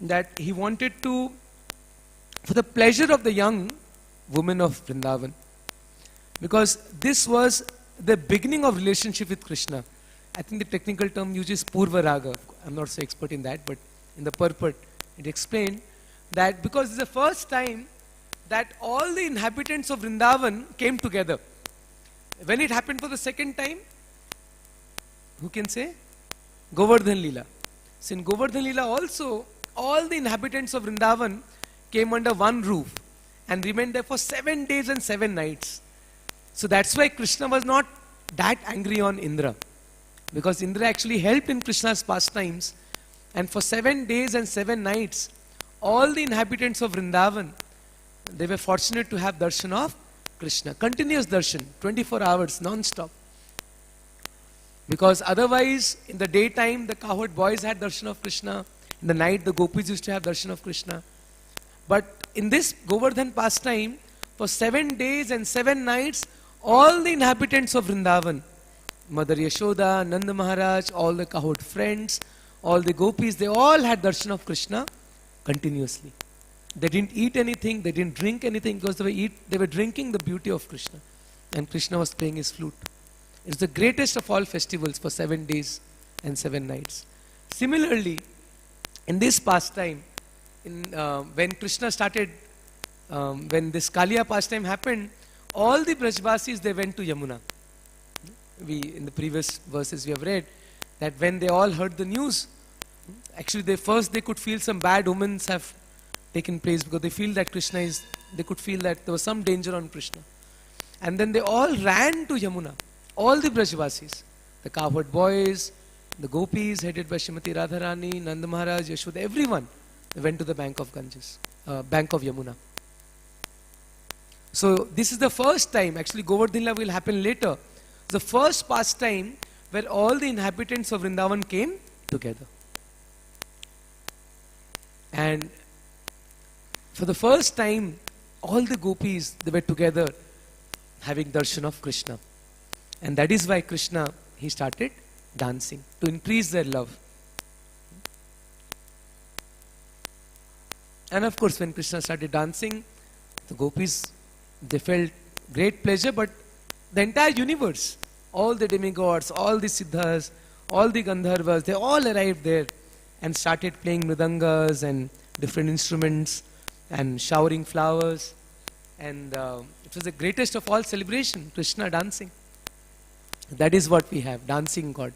Speaker 5: that he wanted to, for the pleasure of the young women of Vrindavan, because this was the beginning of relationship with Krishna. I think the technical term used is Purva Raga. I'm not so expert in that, but in the purport, it explained that because it's the first time that all the inhabitants of Vrindavan came together. When it happened for the second time, who can say? Govardhan Leela. So in Govardhan Leela also, all the inhabitants of Vrindavan came under one roof and remained there for 7 days and 7 nights. So that's why Krishna was not that angry on Indra. Because Indra actually helped in Krishna's pastimes. And for 7 days and 7 nights, all the inhabitants of Vrindavan, they were fortunate to have darshan of Krishna. Continuous darshan, 24 hours, non-stop. Because otherwise, in the daytime, the cowherd boys had darshan of Krishna. In the night, the gopis used to have darshan of Krishna. But in this Govardhan pastime, for 7 days and 7 nights, all the inhabitants of Vrindavan, Mother Yashoda, Nanda Maharaj, all the cowherd friends, all the gopis, they all had darshan of Krishna continuously. They didn't eat anything, they didn't drink anything, because they were drinking the beauty of Krishna. And Krishna was playing his flute. It's the greatest of all festivals for 7 days and 7 nights. Similarly, in this pastime, when Krishna started, when this Kaliya pastime happened, all the Brajvasis, they went to Yamuna. In the previous verses we have read, that when they all heard the news, actually they could feel some bad omens have taken place, because they could feel that there was some danger on Krishna. And then they all ran to Yamuna, all the Brajvasis, the cowherd boys, the gopis headed by Srimati Radharani, Nanda Maharaj, Yashoda, everyone went to the bank of Yamuna. So this is the first time, actually Govardhan Leela will happen later, the first pastime where all the inhabitants of Vrindavan came together. And for the first time, all the gopis, they were together having darshan of Krishna. And that is why Krishna, he started dancing to increase their love. And of course, when Krishna started dancing, the gopis, they felt great pleasure, but the entire universe, all the demigods, all the siddhas, all the gandharvas, they all arrived there and started playing mridangas and different instruments. and showering flowers. And it was the greatest of all celebration, Krishna dancing. That is what we have, dancing God,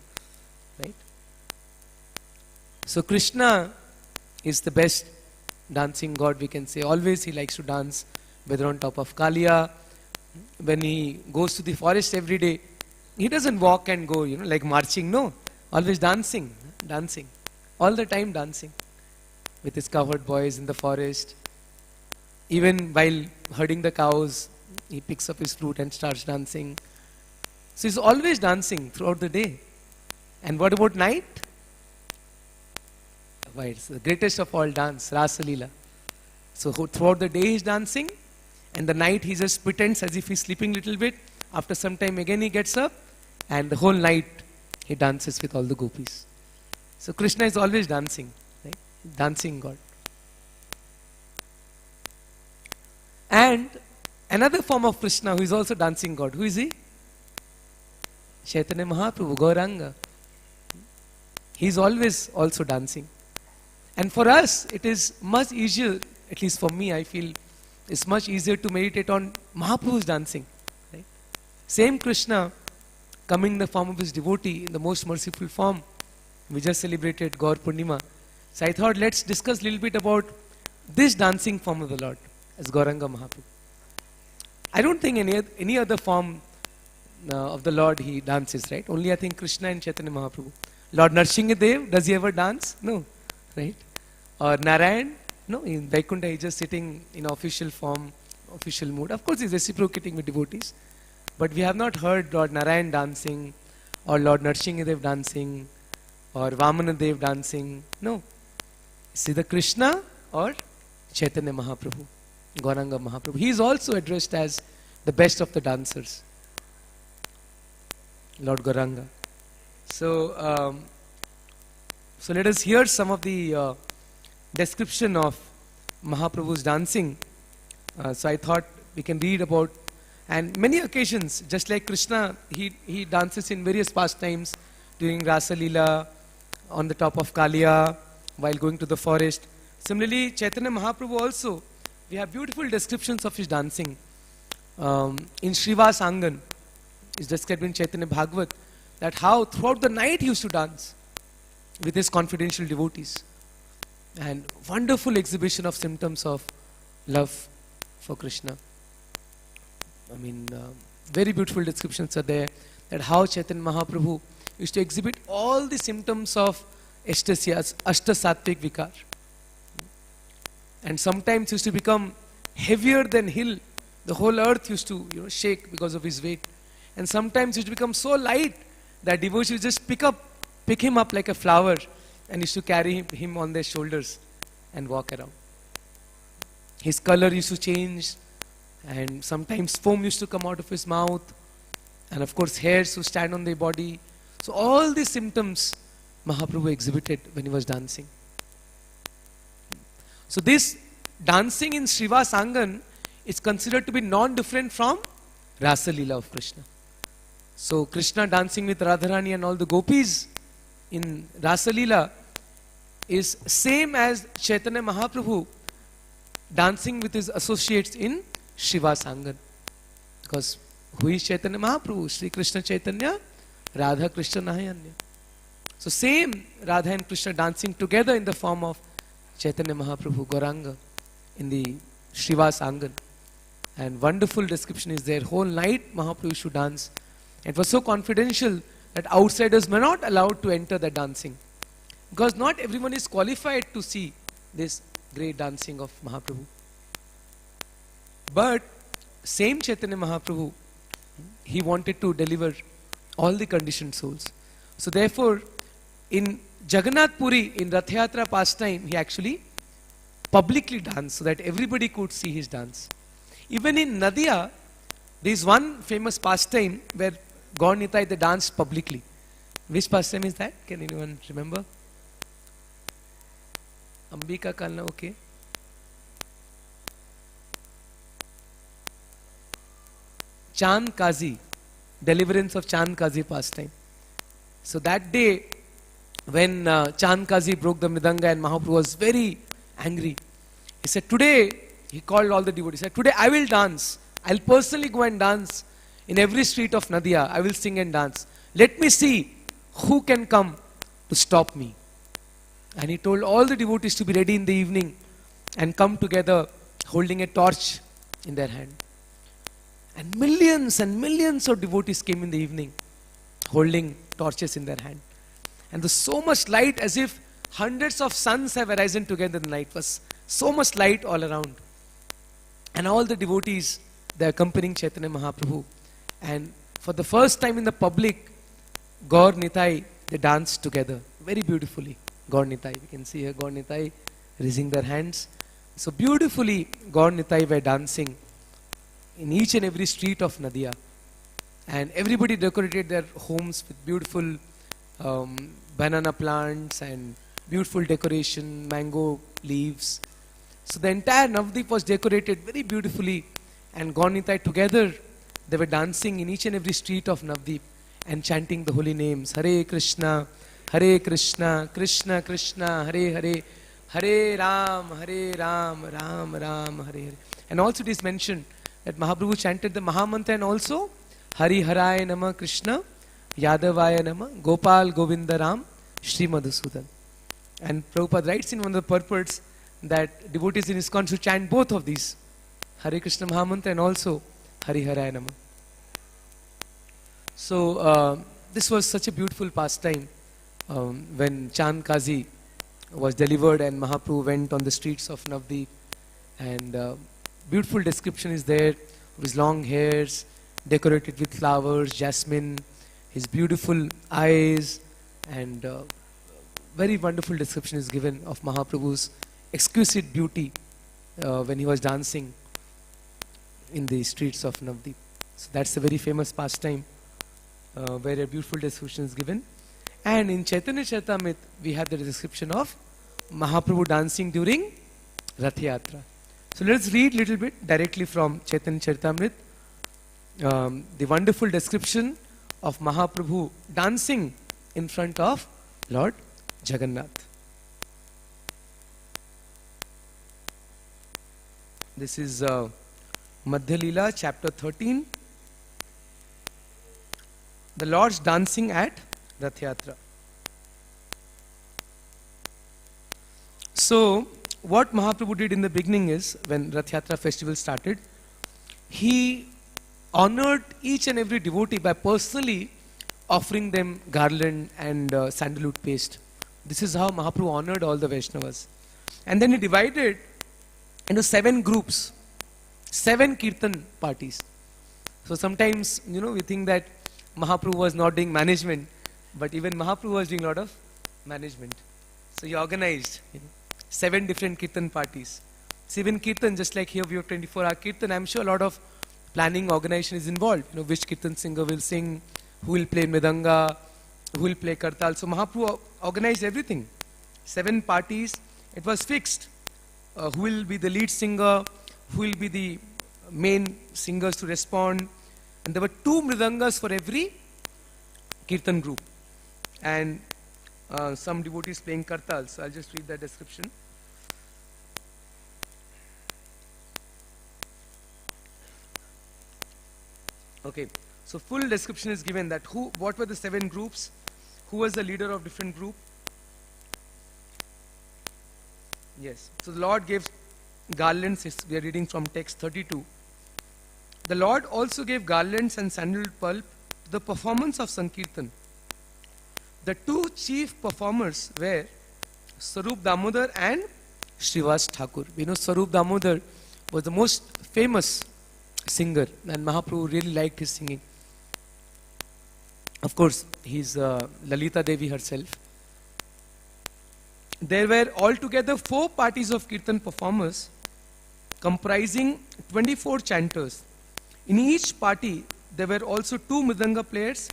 Speaker 5: right? So Krishna is the best dancing God, we can say. Always he likes to dance, whether on top of Kaliya. When he goes to the forest every day, he doesn't walk and go, like marching. No, always dancing, dancing. All the time dancing with his cowherd boys in the forest. Even while herding the cows, he picks up his flute and starts dancing. So he's always dancing throughout the day. And what about night? Why, it's the greatest of all dance, Rasa Leela. So throughout the day he's dancing, and the night he just pretends as if he's sleeping a little bit. After some time again he gets up, and the whole night he dances with all the gopis. So Krishna is always dancing, right? Dancing God. And another form of Krishna who is also dancing God, who is he? Chaitanya Mahaprabhu, Gauranga. He is always also dancing. And for us, it is much easier, at least for me, I feel, it's much easier to meditate on Mahaprabhu's dancing. Right? Same Krishna coming in the form of his devotee, in the most merciful form. We just celebrated Gaur Purnima. So I thought, let's discuss a little bit about this dancing form of the Lord, as Gauranga Mahaprabhu. I don't think any other form of the Lord he dances, right? Only I think Krishna and Chaitanya Mahaprabhu. Lord Narsinghadev, does he ever dance? No, right? Or Narayan? No, in Vaikuntha he's just sitting in official form, official mood. Of course he's reciprocating with devotees. But we have not heard Lord Narayan dancing, or Lord Narsinghadev dancing, or Vamanadev dancing. No. It's either Krishna or Chaitanya Mahaprabhu, Gauranga Mahaprabhu. He is also addressed as the best of the dancers, Lord Gauranga. So, so let us hear some of the description of Mahaprabhu's dancing. So I thought we can read about, and many occasions, just like Krishna, he dances in various pastimes during Rasa Leela, on the top of Kaliya, while going to the forest. Similarly, Chaitanya Mahaprabhu also, we have beautiful descriptions of his dancing. In Srivas Angan, is described in Chaitanya Bhagavat, that how throughout the night he used to dance with his confidential devotees. And wonderful exhibition of symptoms of love for Krishna. I mean, very beautiful descriptions are there, that how Chaitanya Mahaprabhu used to exhibit all the symptoms of ecstasias, Ashta Sattvic Vikar. And sometimes used to become heavier than hill. The whole earth used to shake because of his weight. And sometimes used to become so light that devotees would just pick him up like a flower, and used to carry him on their shoulders and walk around. His color used to change, and sometimes foam used to come out of his mouth, and of course hairs would stand on their body. So all these symptoms Mahaprabhu exhibited when he was dancing. So this dancing in Srivas Angan is considered to be non-different from Rasa Leela of Krishna. So Krishna dancing with Radharani and all the gopis in Rasa Leela is same as Chaitanya Mahaprabhu dancing with his associates in Srivas Angan. Because who is Chaitanya Mahaprabhu? Sri Krishna Chaitanya, Radha Krishna Nahayanya. So same Radha and Krishna dancing together in the form of Chaitanya Mahaprabhu, Gauranga, in the Srivas Angan. And wonderful description is there. Whole night Mahaprabhu used to dance. It was so confidential that outsiders were not allowed to enter the dancing. Because not everyone is qualified to see this great dancing of Mahaprabhu. But same Chaitanya Mahaprabhu, he wanted to deliver all the conditioned souls. So therefore, in Jagannath Puri, in Rath Yatra pastime, he actually publicly danced so that everybody could see his dance. Even in Nadia, there is one famous pastime where Gaur Nitai, they danced publicly. Which pastime is that? Can anyone remember? Ambika Kalna, okay. Chand Kazi, deliverance of Chand Kazi pastime. So that day, when Chand Kazi broke the Mridanga and Mahaprabhu was very angry, He said, today, he called all the devotees. He said, today I will dance. I'll personally go and dance in every street of Nadia. I will sing and dance. Let me see who can come to stop me. And he told all the devotees to be ready in the evening and come together holding a torch in their hand. And millions of devotees came in the evening holding torches in their hand. And there's so much light, as if hundreds of suns have arisen together in the night. Was so much light all around. And all the devotees, they accompanying Chaitanya Mahaprabhu. And for the first time in the public, Gaur Nitai, they danced together very beautifully. Gaur Nitai, we can see here Gaur Nitai raising their hands. So beautifully Gaur Nitai were dancing in each and every street of Nadia. And everybody decorated their homes with beautiful banana plants and beautiful decoration, mango leaves. So the entire Navdeep was decorated very beautifully, and Gaur Nitai together, they were dancing in each and every street of Navdeep and chanting the holy names, Hare Krishna, Krishna Krishna, Hare Hare, Hare Ram, Ram Ram, Hare Hare. And also it is mentioned that Mahaprabhu chanted the Mahamantra, and also Hari Haraya Nama Krishna, Yadavaya Nama, Gopal Govinda Ram, Shri Madhusudan. And Prabhupada writes in one of the purports that devotees in ISKCON should chant both of these, Hare Krishna Mahamantra and also Hari Haraya Nama. So this was such a beautiful pastime when Chand Kazi was delivered and Mahaprabhu went on the streets of Navdeep, and beautiful description is there of his long hairs decorated with flowers, jasmine, his beautiful eyes, and very wonderful description is given of Mahaprabhu's exquisite beauty when he was dancing in the streets of Navdeep. So that's a very famous pastime where a beautiful description is given. And in Chaitanya Charitamrita, we have the description of Mahaprabhu dancing during Rath Yatra. So let's read a little bit directly from Chaitanya Charitamrita, the wonderful description of Mahaprabhu dancing in front of Lord Jagannath. This is Madhya Leela, chapter 13. The Lord's dancing at Rath Yatra. So, what Mahaprabhu did in the beginning is, when Rath Yatra festival started, he honored each and every devotee by personally offering them garland and sandalwood paste. This is how Mahaprabhu honored all the Vaishnavas. And then he divided into 7 groups, 7 kirtan parties. So sometimes, we think that Mahaprabhu was not doing management, but even Mahaprabhu was doing a lot of management. So he organized 7 different kirtan parties. So even kirtan, just like here we have 24-hour kirtan, I'm sure a lot of planning, organization is involved. Which kirtan singer will sing, who will play mridanga, who will play kartal. So Mahaprabhu organized everything. 7 parties. It was fixed. Who will be the lead singer, who will be the main singers to respond. And there were 2 mridangas for every kirtan group. And some devotees playing kartal. So I'll just read that description. Okay, so full description is given that what were the 7 groups, who was the leader of different group. Yes, so the Lord gave garlands, we are reading from text 32. The Lord also gave garlands and sandalwood pulp to the performance of Sankirtan. The 2 chief performers were Swarup Damodar and Srivas Thakur. We know Swarup Damodar was the most famous singer, and Mahaprabhu really liked his singing. Of course, he's Lalita Devi herself. There were altogether 4 parties of kirtan performers comprising 24 chanters. In each party, there were also 2 mridanga players,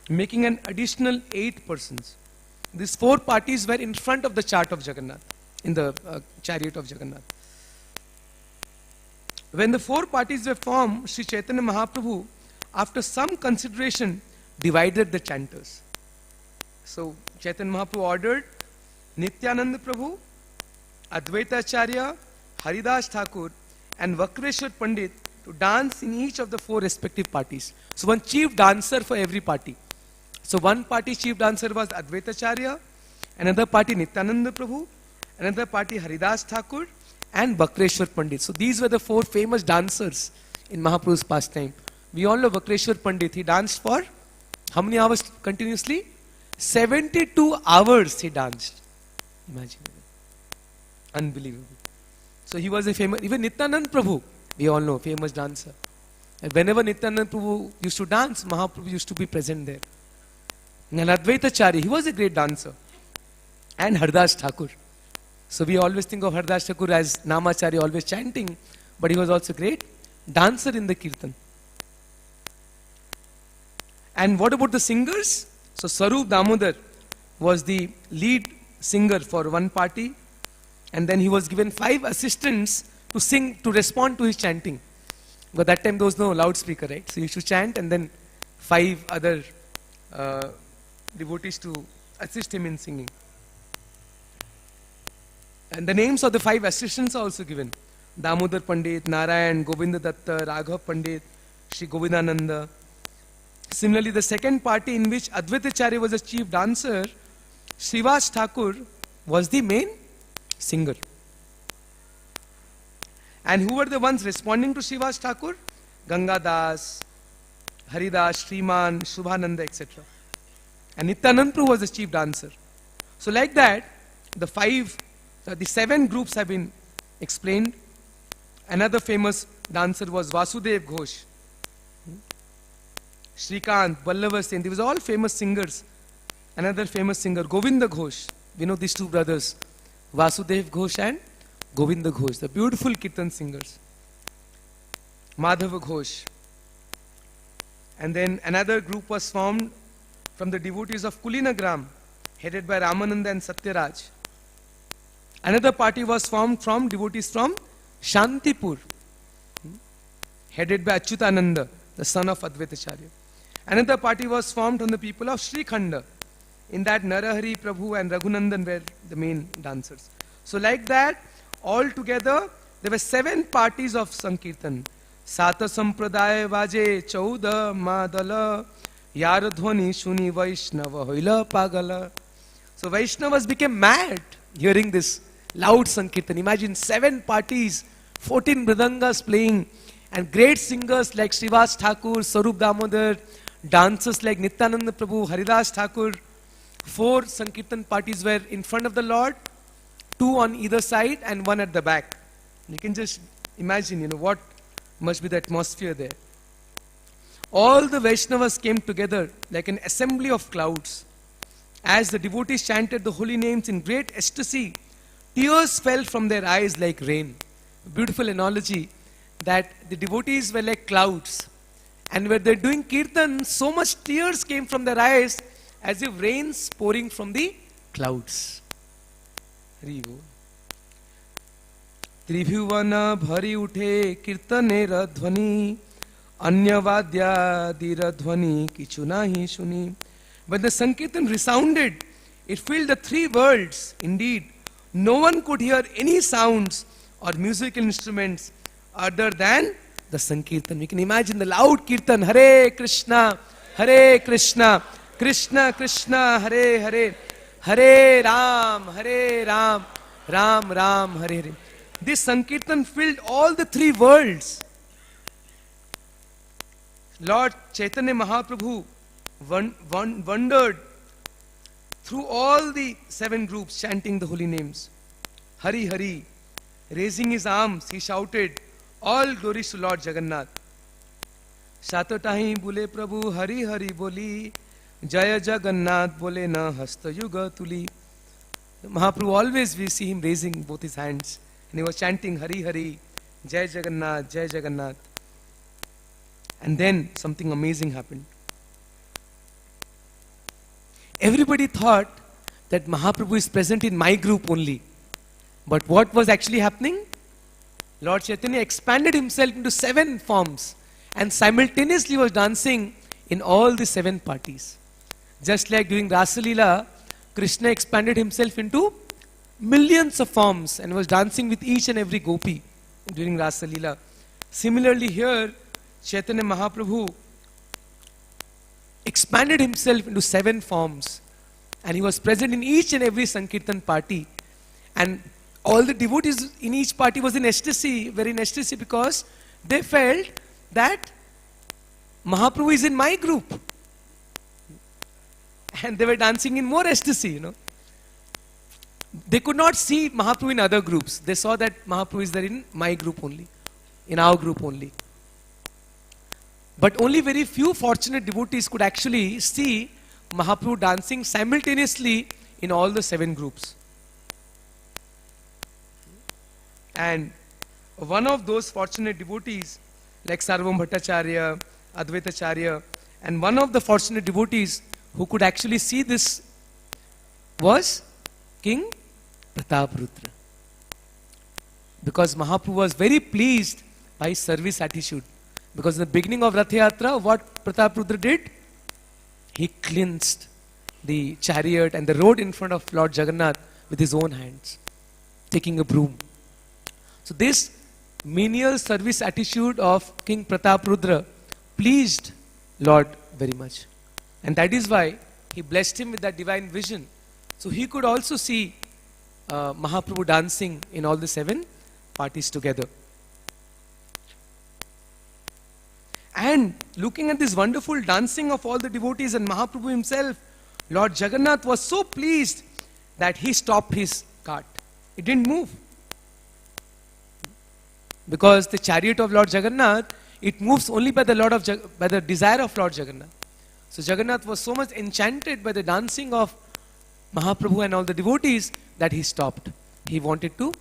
Speaker 5: making an additional 8 persons. These 4 parties were in front of the chart of Jagannath, in the chariot of Jagannath. When the 4 parties were formed, Sri Chaitanya Mahaprabhu, after some consideration, divided the chanters. So Chaitanya Mahaprabhu ordered Nityananda Prabhu, Advaita Acharya, Haridas Thakur and Vakreshwar Pandit to dance in each of the 4 respective parties. So one chief dancer for every party. So one party chief dancer was Advaitacharya, another party Nityananda Prabhu, another party Haridas Thakur and Vakreshwar Pandit. So these were the 4 famous dancers in Mahaprabhu's pastime. We all know Vakreshwar Pandit. He danced for how many hours continuously? 72 hours he danced. Imagine. Unbelievable. So he was a famous, even Nityananda Prabhu, we all know, famous dancer. And whenever Nityananda Prabhu used to dance, Mahaprabhu used to be present there. And Advaitacharya, he was a great dancer. And Haridas Thakur. So we always think of Haridas Thakur as Namacharya, always chanting, but he was also a great dancer in the Kirtan. And what about the singers? So Sarup Damodar was the lead singer for one party, and then he was given 5 assistants to sing, to respond to his chanting. But that time there was no loudspeaker, right? So he used to chant, and then 5 other devotees to assist him in singing. And the names of the 5 assistants are also given. Damodar Pandit, Narayan, Govinda Datta, Raghav Pandit, Sri Govindananda. Similarly, the second party in which Advaitacharya was the chief dancer, Srivas Thakur was the main singer. And who were the ones responding to Srivas Thakur? Gangadas, Haridas, Sriman, Shubhananda, etc. And Nityananda Prabhu was the chief dancer. So like that, the 7 groups have been explained. Another famous dancer was Vasudev Ghosh. Shrikant, Vallabha Sen, these were all famous singers. Another famous singer, Govinda Ghosh. We know these 2 brothers, Vasudev Ghosh and Govinda Ghosh, the beautiful Kirtan singers. Madhava Ghosh. And then another group was formed from the devotees of Kulinagram, headed by Ramananda and Satyaraj. Another party was formed from devotees from Shantipur, headed by Achyutananda, the son of Advaitacharya. Another party was formed from the people of Srikhanda. In that, Narahari, Prabhu and Raghunandan were the main dancers. So like that, all together, there were 7 parties of Sankirtan. Sata Sampradaya Vaje Chauda Madala Yaradhwani Shuni Vaishnava Hoila Pagala. So Vaishnavas became mad hearing this loud Sankirtan. Imagine 7 parties, 14 mridangas playing, and great singers like Srivas Thakur, Sarup Damodar, dancers like Nityananda Prabhu, Haridas Thakur. 4 Sankirtan parties were in front of the Lord, 2 on either side and 1 at the back. You can just imagine, what must be the atmosphere there. All the Vaishnavas came together like an assembly of clouds. As the devotees chanted the holy names in great ecstasy, tears fell from their eyes like rain. A beautiful analogy that the devotees were like clouds. And when they're doing kirtan, so much tears came from their eyes as if rains pouring from the clouds. Tribhuvana bhari uthe kirtanera dhvani anyavadyadira dhvani kichu nahi shuni. When the Sankirtan resounded, it filled the 3 worlds. Indeed, no one could hear any sounds or musical instruments other than the Sankirtan. We can imagine the loud Kirtan, Hare Krishna, Krishna Krishna, Hare Hare, Hare Ram, Ram Ram, Hare Hare. This Sankirtan filled all the 3 worlds. Lord Chaitanya Mahaprabhu wandered through all the 7 groups chanting the holy names. Hari Hari. Raising his arms, he shouted, all glories to Lord Jagannath. Satatahi bole Prabhu, Hari Hari boli, Jaya Jagannath bole na hasta yuga tuli. Mahaprabhu, always we see him raising both his hands. And he was chanting Hari Hari, Jai Jagannath, Jai Jagannath. And then something amazing happened. Everybody thought that Mahaprabhu is present in my group only. But what was actually happening? Lord Chaitanya expanded himself into 7 forms and simultaneously was dancing in all the 7 parties. Just like during Rasa Leela, Krishna expanded himself into millions of forms and was dancing with each and every gopi during Rasa Leela. Similarly here, Chaitanya Mahaprabhu expanded himself into 7 forms, and he was present in each and every Sankirtan party, and all the devotees in each party was in ecstasy, very in ecstasy, because they felt that Mahaprabhu is in my group, and they were dancing in more ecstasy, you know. They could not see Mahaprabhu in other groups. They saw that Mahaprabhu is there in my group only, in our group only. But only very few fortunate devotees could actually see Mahaprabhu dancing simultaneously in all the 7 groups. And one of those fortunate devotees, like Sarvam Bhattacharya, Advaitacharya, and one of the fortunate devotees who could actually see this was King Prataprudra. Because Mahaprabhu was very pleased by his service attitude. Because in the beginning of Rath Yatra, what Prataprudra did? He cleansed the chariot and the road in front of Lord Jagannath with his own hands, taking a broom. So this menial service attitude of King Prataprudra pleased Lord very much. And that is why he blessed him with that divine vision. So he could also see Mahaprabhu dancing in all the 7 parties together. And looking at this wonderful dancing of all the devotees and Mahaprabhu himself, Lord Jagannath was so pleased that he stopped his cart. It didn't move. Because the chariot of Lord Jagannath, it moves only by the desire of Lord Jagannath. So Jagannath was so much enchanted by the dancing of Mahaprabhu and all the devotees that he stopped. He wanted to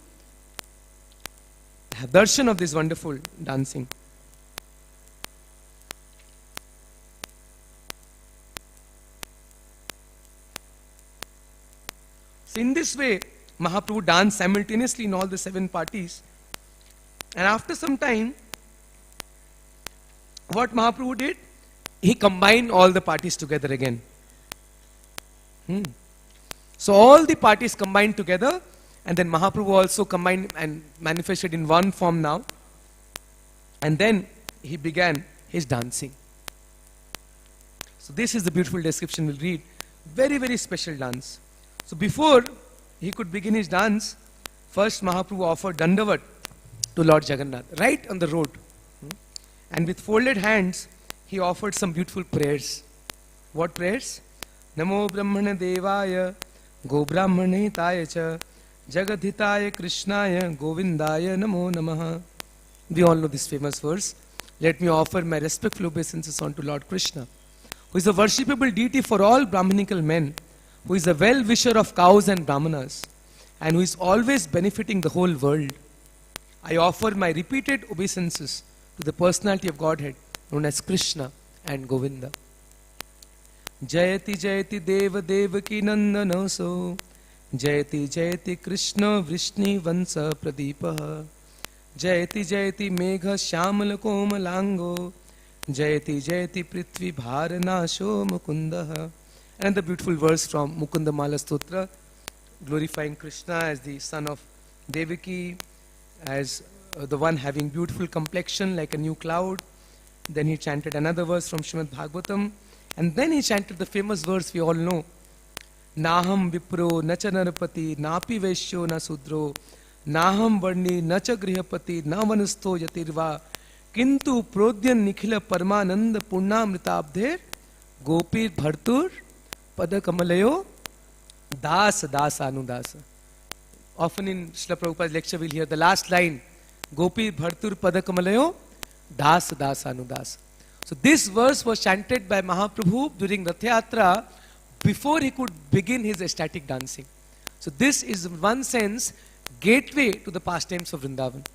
Speaker 5: have darshan of this wonderful dancing. So in this way, Mahaprabhu danced simultaneously in all the 7 parties. And after some time, what Mahaprabhu did? He combined all the parties together again. So all the parties combined together, and then Mahaprabhu also combined and manifested in one form now. And then he began his dancing. So this is the beautiful description we'll read. Very, very special dance. So before he could begin his dance, first Mahaprabhu offered Dandavat to Lord Jagannath, right on the road. And with folded hands, he offered some beautiful prayers. What prayers? Namo Brahmana Devaya, Go Brahmane Tayacha, Jagadhitaya Krishnaya, Govindaya Namo Namaha. We all know this famous verse. Let me offer my respectful obeisances unto Lord Krishna, who is a worshipable deity for all Brahmanical men, who is a well-wisher of cows and Brahmanas, and who is always benefiting the whole world. I offer my repeated obeisances to the personality of Godhead, known as Krishna and Govinda. Jayati Jayati Deva Devaki Nandanaso, Jayati Jayati Krishna Vrishni Vansa Pradeepaha, Jayati Jayati Megha Shyamala Komalango, Jayati Jayati Prithvi Bharanasho Mukundaha. And the beautiful verse from Mukunda Mala Stotra, glorifying Krishna as the son of Devaki, as the one having beautiful complexion like a new cloud. Then he chanted another verse from Srimad Bhagavatam, and then he chanted the famous verse we all know. Naham Vipro Nacha Narapati Napi Vaishyo Na Sudro Naham Varni Nacha Grihapati Na Vanasto Yatirva Kintu Prodyan Nikhila Parmanand Purnamritabdher Gopir Bhartur Pada Kamalayo Das Das Anudasa. Often in Srila Prabhupada's lecture we'll hear the last line, Gopi Bhartur Pada Kamalayo Das Das Anudas. So this verse was chanted by Mahaprabhu during Rath Yatra before he could begin his ecstatic dancing. So this is in one sense gateway to the pastimes of Vrindavan.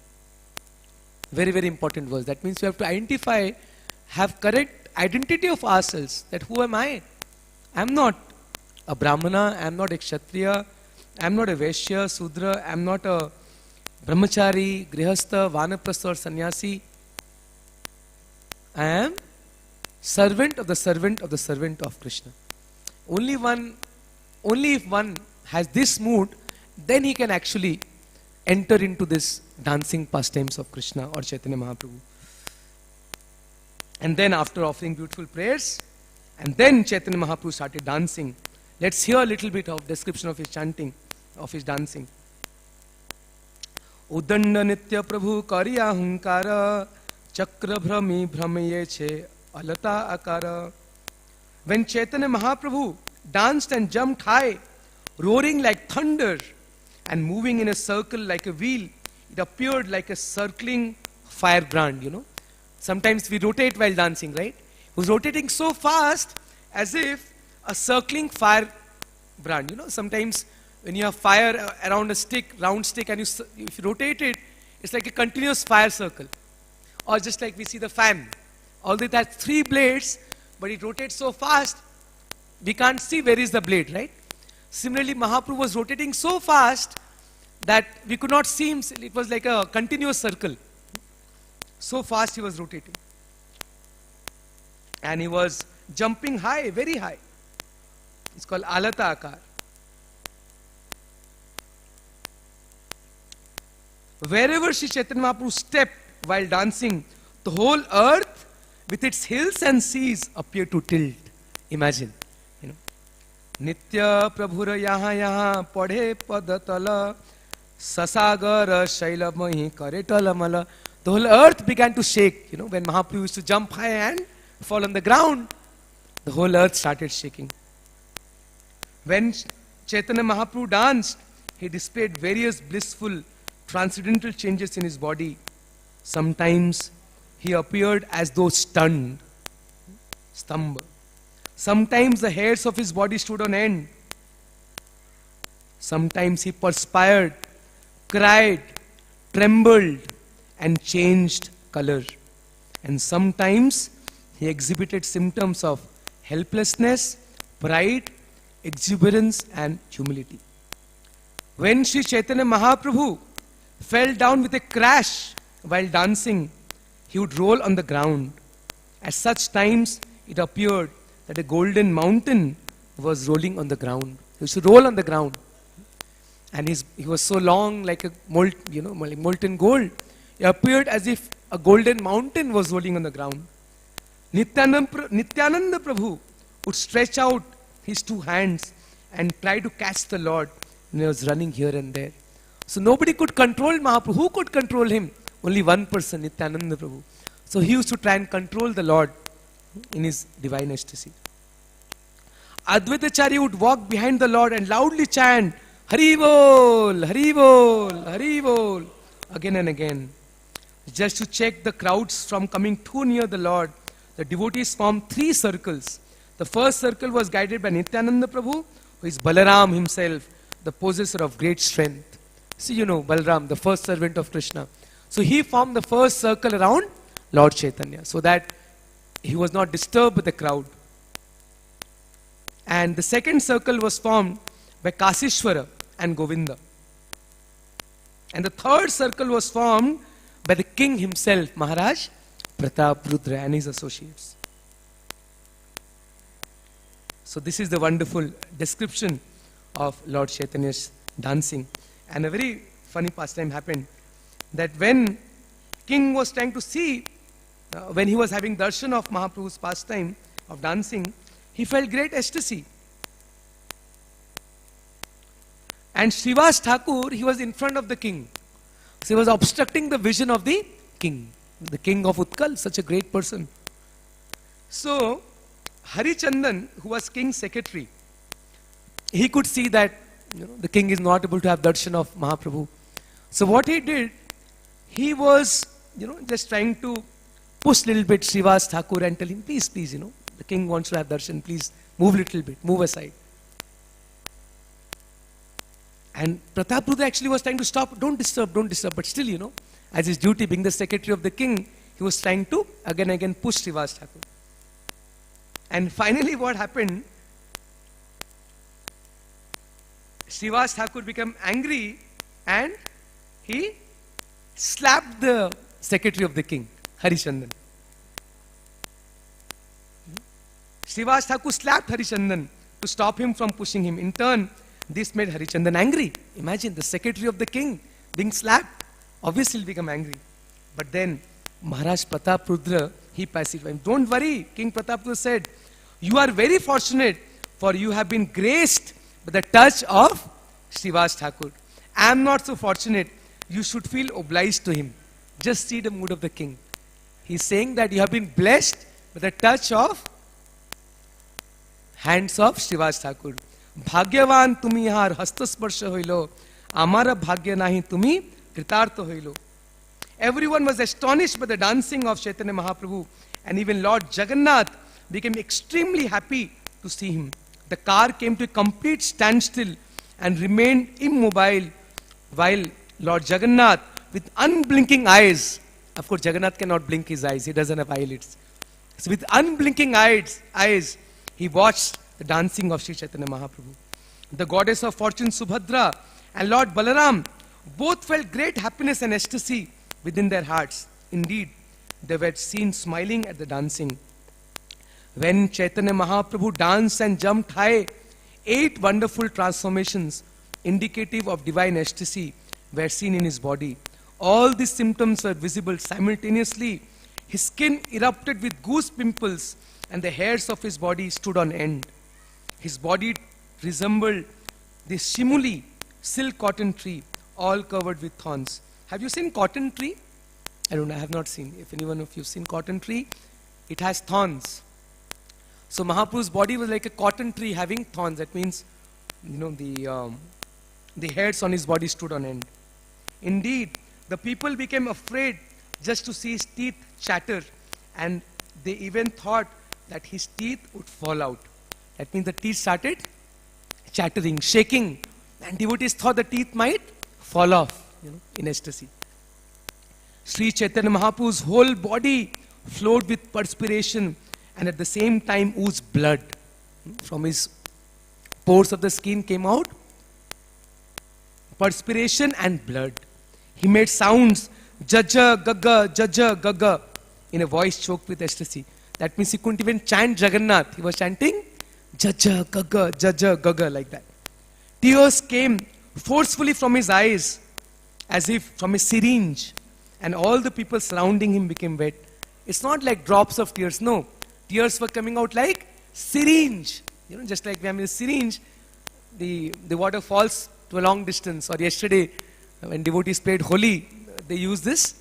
Speaker 5: Very, very important verse. That means we have to identify, have correct identity of ourselves, that who am I? I am not a Brahmana, I am not a Kshatriya, I am not a Vaishya, Sudra, I am not a Brahmachari, Grihastha, Vanaprastha or Sannyasi. I am servant of the servant of the servant of Krishna. Only if one has this mood then he can actually enter into this dancing pastimes of Krishna or Chaitanya Mahaprabhu. And then after offering beautiful prayers, and then Chaitanya Mahaprabhu started dancing. Let's hear a little bit of description of his chanting, of his dancing. Udanda nitya prabhu kariya hunkara chakra bhrami bhramaye che alata akara. When Chaitanya Mahaprabhu danced and jumped high, roaring like thunder and moving in a circle like a wheel, it appeared like a circling firebrand, you know. Sometimes we rotate while dancing, right? He was rotating so fast as if a circling firebrand, you know. Sometimes when you have fire around a stick, round stick, and if you rotate it, it's like a continuous fire circle. Or just like we see the fan. Although it has 3 blades, but it rotates so fast, we can't see where is the blade, right? Similarly, Mahaprabhu was rotating so fast that we could not see him. It was like a continuous circle. So fast he was rotating. And he was jumping high, very high. It's called alata akar. Wherever Sri Chaitanya Mahaprabhu stepped while dancing, the whole earth with its hills and seas appeared to tilt. Imagine, you know. Nitya prabhura yaha yaha padhe padatala sasagara shailamahi karetalamala. The whole earth began to shake, you know, when Mahaprabhu used to jump high and fall on the ground. The whole earth started shaking. When Chaitanya Mahaprabhu danced, he displayed various blissful transcendental changes in his body. Sometimes he appeared as though stunned, stamba. Sometimes the hairs of his body stood on end. Sometimes he perspired, cried, trembled, and changed color. And sometimes he exhibited symptoms of helplessness, pride, exuberance, and humility. When Sri Chaitanya Mahaprabhu fell down with a crash while dancing, he would roll on the ground. At such times, it appeared that a golden mountain was rolling on the ground. He used to roll on the ground. And he was so long, like a molten gold. It appeared as if a golden mountain was rolling on the ground. Nityananda Prabhu would stretch out his 2 hands and try to catch the Lord when he was running here and there. So nobody could control Mahaprabhu. Who could control him? Only one person, Nityananda Prabhu. So he used to try and control the Lord in his divine ecstasy. Advaitacharya would walk behind the Lord and loudly chant, Hari Bol, Hari Bol, Hari Bol, again and again. Just to check the crowds from coming too near the Lord, the devotees formed 3 circles. The first circle was guided by Nityananda Prabhu, who is Balaram himself, the possessor of great strength. See, you know, Balaram, the first servant of Krishna. So he formed the first circle around Lord Chaitanya, so that he was not disturbed with the crowd. And the second circle was formed by Kasishwara and Govinda. And the third circle was formed by the king himself, Maharaj Prataprudra, and his associates. So this is the wonderful description of Lord Chaitanya's dancing. And a very funny pastime happened, that when king was trying to see, when he was having darshan of Mahaprabhu's pastime of dancing, he felt great ecstasy. And Srivas Thakur, he was in front of the king. So he was obstructing the vision of the king of Utkal, such a great person. So Harichandan, who was king's secretary, he could see that the king is not able to have darshan of Mahaprabhu. So what he did, he was just trying to push little bit Srivas Thakur and tell him, please, the king wants to have darshan, please move little bit, move aside. And Prataprudra actually was trying to stop, don't disturb, but still, as his duty being the secretary of the king, he was trying to again push Srivas Thakur. And finally what happened, Srivas Thakur became angry and he slapped the secretary of the king, Harichandan. Srivas Thakur slapped Harichandan to stop him from pushing him. In turn, This made Harichandan angry. Imagine the secretary of the king being slapped. Obviously he'll become angry. But then Maharaj Prataprudra, he pacified him. Don't worry, King Prataprudra said, you are very fortunate, for you have been graced by the touch of Srivas Thakur. I am not so fortunate. You should feel obliged to him. Just see the mood of the king. He's saying that you have been blessed with the touch of hands of Srivas Thakur. Bhagyavan tumi har hastasparsha hoilo, amara bhagya nahi tumi kritartha hoilo. Everyone was astonished by the dancing of Chaitanya Mahaprabhu, and even Lord Jagannath became extremely happy to see him. The car came to a complete standstill and remained immobile while Lord Jagannath, with unblinking eyes, of course Jagannath cannot blink his eyes, he doesn't have eyelids. So with unblinking eyes, he watched the dancing of Sri Chaitanya Mahaprabhu. The goddess of fortune Subhadra and Lord Balaram both felt great happiness and ecstasy within their hearts. Indeed, they were seen smiling at the dancing. When Chaitanya Mahaprabhu danced and jumped high, 8 wonderful transformations indicative of divine ecstasy were seen in his body. All these symptoms were visible simultaneously. His skin erupted with goose pimples and the hairs of his body stood on end. His body resembled the shimuli, silk cotton tree, all covered with thorns. Have you seen cotton tree? I have not seen. If anyone of you have seen cotton tree, it has thorns. So Mahaprabhu's body was like a cotton tree having thorns. That means, the hairs on his body stood on end. Indeed, the people became afraid just to see his teeth chatter, and they even thought that his teeth would fall out. That means the teeth started chattering, shaking, and devotees thought the teeth might fall off, in ecstasy. Sri Chaitanya Mahaprabhu's whole body flowed with perspiration and at the same time oozed blood. From his pores of the skin came out perspiration and blood. He made sounds, jaja, gaga, in a voice choked with ecstasy. That means he couldn't even chant Jagannath. He was chanting jaja, gaga, like that. Tears came forcefully from his eyes, as if from a syringe, and all the people surrounding him became wet. It's not like drops of tears, no. Tears were coming out like syringe. Just like we have a syringe, the water falls to a long distance. Or yesterday, when devotees played Holi, they use this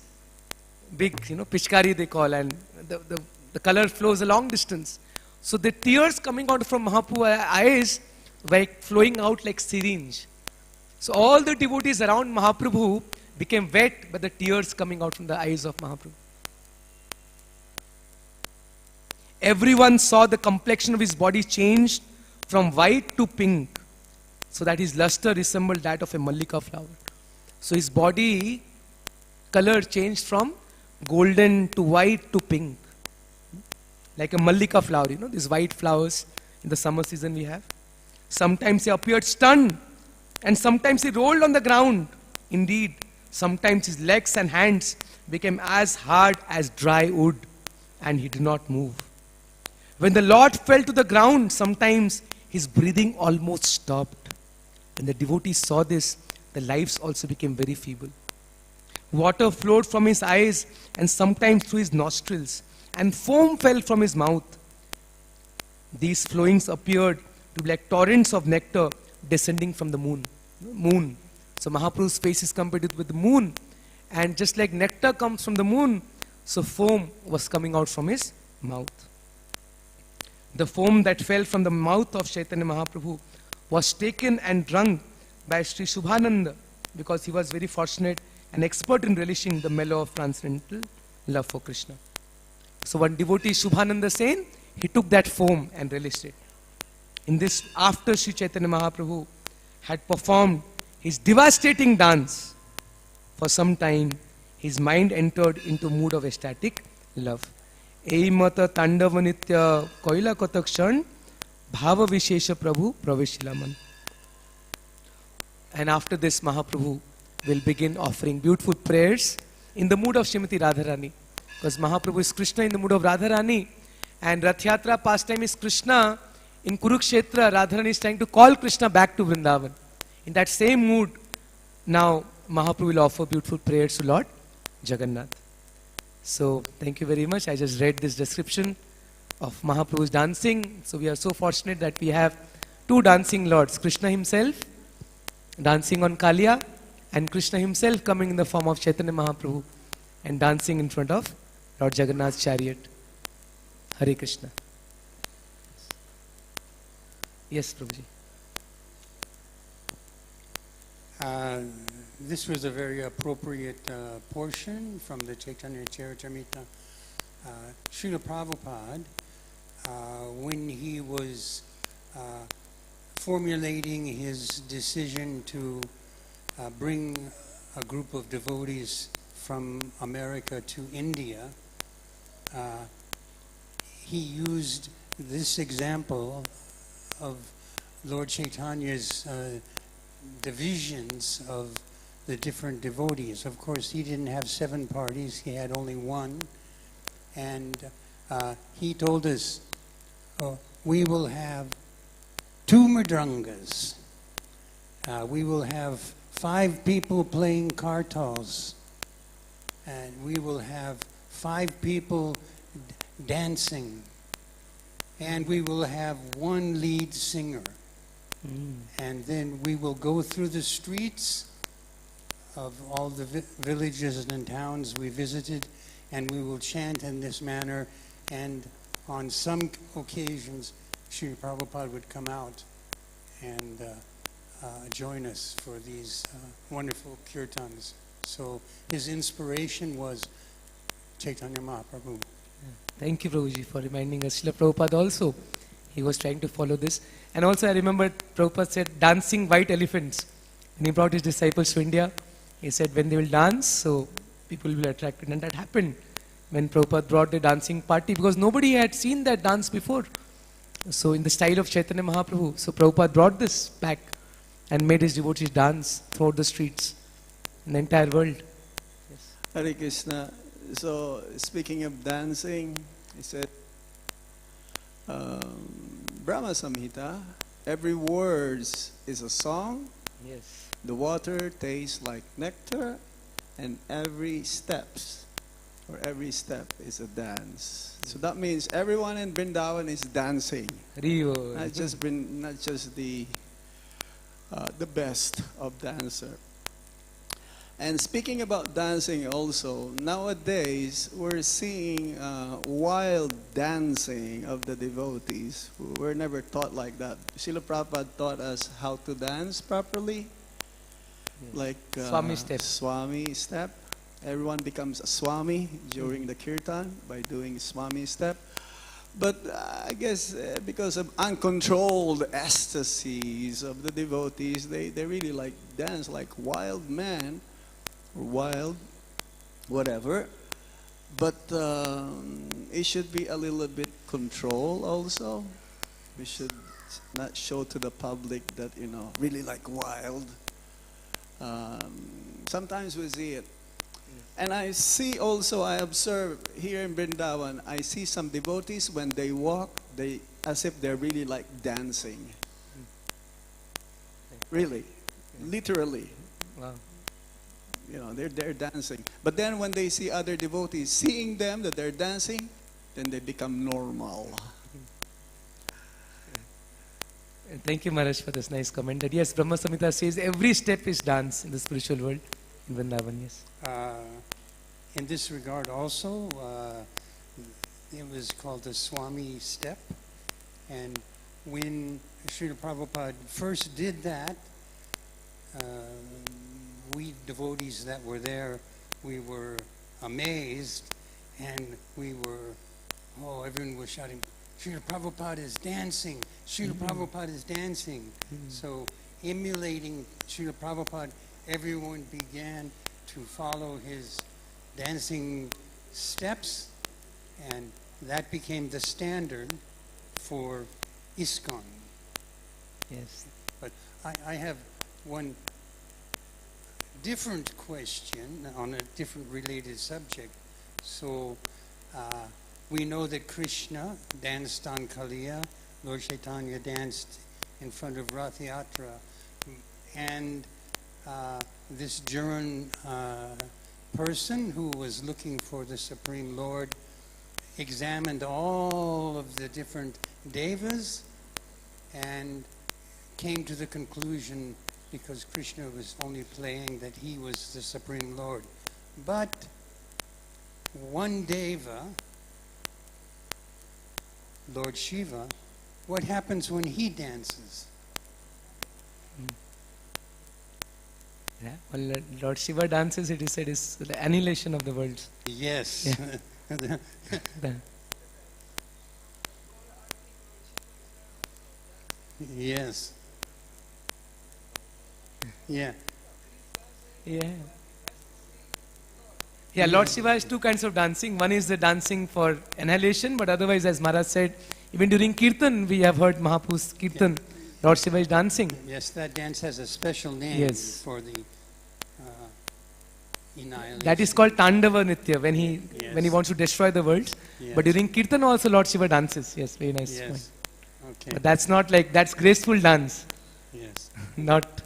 Speaker 5: big, pichkari they call, and the color flows a long distance. So the tears coming out from Mahaprabhu's eyes were flowing out like syringe. So all the devotees around Mahaprabhu became wet by the tears coming out from the eyes of Mahaprabhu. Everyone saw the complexion of his body changed from white to pink, so that his luster resembled that of a mallika flower. So his body color changed from golden to white to pink, like a mallika flower, these white flowers in the summer season we have. Sometimes he appeared stunned, and sometimes he rolled on the ground. Indeed, sometimes his legs and hands became as hard as dry wood, and he did not move. When the Lord fell to the ground, sometimes his breathing almost stopped. When the devotees saw this, their lives also became very feeble. Water flowed from his eyes and sometimes through his nostrils, and foam fell from his mouth. These flowings appeared to be like torrents of nectar descending from the moon. So Mahaprabhu's face is compared with the moon, and just like nectar comes from the moon, so foam was coming out from his mouth. The foam that fell from the mouth of Chaitanya Mahaprabhu was taken and drunk by Sri Subhananda, because he was very fortunate and expert in relishing the mellow of transcendental love for Krishna. So one devotee, Subhananda Sen, he took that foam and relished it. In this, after Sri Chaitanya Mahaprabhu had performed his devastating dance, for some time his mind entered into a mood of ecstatic love. Eimata Tandavanitya Koila Kotakshan Bhava Vishesha Prabhu Praveshilaman. And after this, Mahaprabhu will begin offering beautiful prayers in the mood of Srimati Radharani. Because Mahaprabhu is Krishna in the mood of Radharani, and Rath Yatra pastime is Krishna in Kurukshetra, Radharani is trying to call Krishna back to Vrindavan. In that same mood, now Mahaprabhu will offer beautiful prayers to Lord Jagannath. So, thank you very much. I just read this description of Mahaprabhu's dancing. So, we are so fortunate that we have two dancing lords, Krishna himself dancing on Kaliya, and Krishna himself coming in the form of Chaitanya Mahaprabhu and dancing in front of Lord Jagannath's chariot. Hare Krishna. Yes, Prabhuji.
Speaker 6: This was a very appropriate portion from the Chaitanya Charitamrita. Srila Prabhupada, when he was formulating his decision to bring a group of devotees from America to India, he used this example of Lord Chaitanya's divisions of the different devotees. Of course, he didn't have 7 parties, he had only one. And he told us, we will have 2 mridrangas. We will have 5 people playing kartals. And we will have 5 people dancing. And we will have 1 lead singer. And then we will go through the streets of all the villages and towns we visited, and we will chant in this manner. And on some occasions, Srila Prabhupada would come out and join us for these wonderful kirtans. So his inspiration was Chaitanya Mahaprabhu.
Speaker 5: Thank you, Prabhuji, for reminding us. Srila Prabhupada also, he was trying to follow this. And also I remember Prabhupada said, dancing white elephants. When he brought his disciples to India, he said, when they will dance, so people will be attracted. And that happened when Prabhupada brought the dancing party, because nobody had seen that dance before. So in the style of Chaitanya Mahaprabhu, so Prabhupada brought this back and made his devotees dance throughout the streets in the entire world. Yes.
Speaker 4: Hare Krishna. So, speaking of dancing, he said, Brahma Samhita, every word is a song.
Speaker 5: Yes.
Speaker 4: The water tastes like nectar, and every step is a dance. So that means everyone in Vrindavan is dancing.
Speaker 5: Rio.
Speaker 4: Not just the best of dancer. And speaking about dancing also, nowadays we're seeing wild dancing of the devotees. We're never taught like that. Srila Prabhupada taught us how to dance properly. Yes. Like
Speaker 5: Swami step.
Speaker 4: Swami step. Everyone becomes a Swami during the kirtan by doing Swami step. But I guess because of uncontrolled ecstasies of the devotees, they really like dance like wild men. Wild, whatever, but it should be a little bit controlled also. We should not show to the public that, really like wild. Sometimes we see it. And I see also, I observe here in Vrindavan, I see some devotees when they walk, as if they're really like dancing. Really, literally.
Speaker 5: Wow.
Speaker 4: They're dancing. But then when they see other devotees, seeing them that they're dancing, then they become normal.
Speaker 5: Thank you, Maharaj, for this nice comment. That yes, Brahma Samhita says every step is dance in the spiritual world in Vrindavan. Yes.
Speaker 6: In this regard also, it was called the Swami step. And when Srila Prabhupada first did that, we devotees that were there, we were amazed, and we were, everyone was shouting, Srila Prabhupada is dancing, Srila Prabhupada is dancing. So emulating Srila Prabhupada, everyone began to follow his dancing steps, and that became the standard for ISKCON.
Speaker 5: Yes.
Speaker 6: But I have one different question on a different related subject. So we know that Krishna danced on Kaliya Lord Chaitanya danced in front of Rath Yatra, and this German person who was looking for the Supreme Lord examined all of the different devas and came to the conclusion, because Krishna was only playing, that he was the Supreme Lord. But one deva, Lord Shiva, what happens when he dances?
Speaker 5: Yeah. When Lord Shiva dances, it is said, is the annihilation of the world.
Speaker 6: Yes.
Speaker 5: Yeah.
Speaker 6: Yes. Yeah.
Speaker 5: Yeah. Yeah, Lord Shiva has two kinds of dancing. One is the dancing for annihilation, but otherwise, as Maharaj said, even during Kirtan, we have heard Mahaprabhu's Kirtan. Lord Shiva is dancing.
Speaker 6: Yes, that dance has a special name
Speaker 5: Yes.
Speaker 6: for the annihilation.
Speaker 5: That is called Tandava Nitya, when he wants to destroy the world.
Speaker 6: Yes.
Speaker 5: But during Kirtan also Lord Shiva dances. Yes, very nice. Point.
Speaker 6: Yes. Okay.
Speaker 5: But that's not like, that's graceful dance,
Speaker 6: Yes.
Speaker 5: not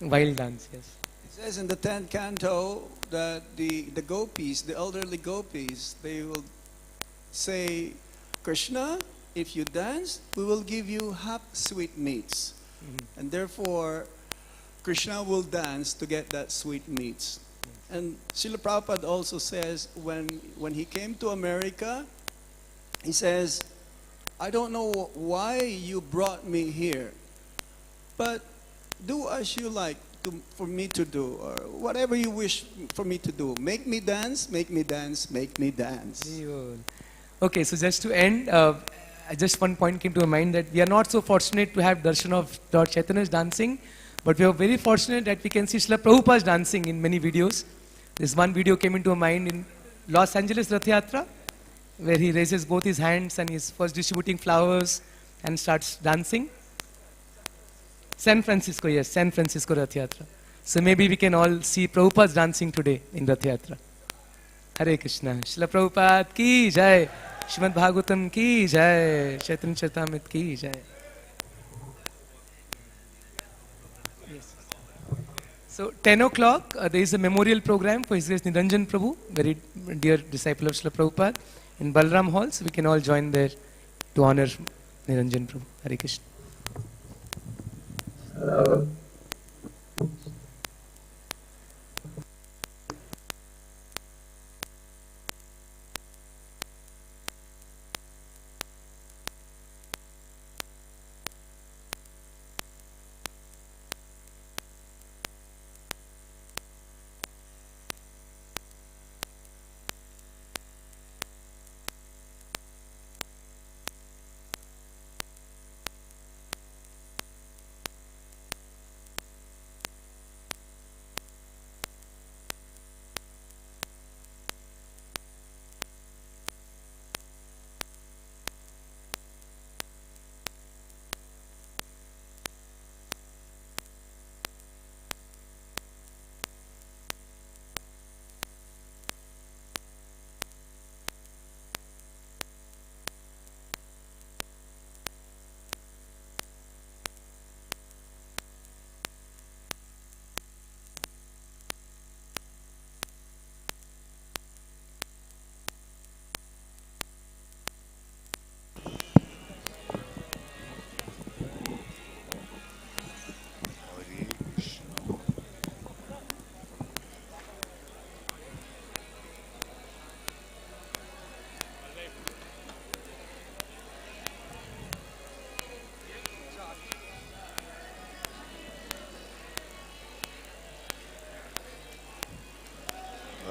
Speaker 5: wild dance. Yes.
Speaker 4: It says in the 10th canto that the gopis, the elderly gopis, they will say, Krishna, if you dance, we will give you half sweetmeats. And therefore, Krishna will dance to get that sweetmeats. And Srila Prabhupada also says, when he came to America, he says, I don't know why you brought me here, but do as you like for me to do, or whatever you wish for me to do. Make me dance, make me dance, make me dance.
Speaker 5: Okay, so just to end, just one point came to my mind, that we are not so fortunate to have darshan of Lord Chaitanya's dancing, but we are very fortunate that we can see Srila Prabhupada's dancing in many videos. This one video came into my mind in Los Angeles Rath Yatra, where he raises both his hands and he's first distributing flowers and starts dancing. San Francisco, yes, San Francisco Rath Yatra. So maybe we can all see Prabhupada's dancing today in Rath Yatra. Hare Krishna. Srila Prabhupada ki jai. Srimad Bhagavatam ki jai. Chaitanya Charitamrita ki jai. Yes. So 10 o'clock, there is a memorial program for His Grace Niranjan Prabhu, very dear disciple of Srila Prabhupada, in Balram Hall. So we can all join there to honor Niranjan Prabhu. Hare Krishna.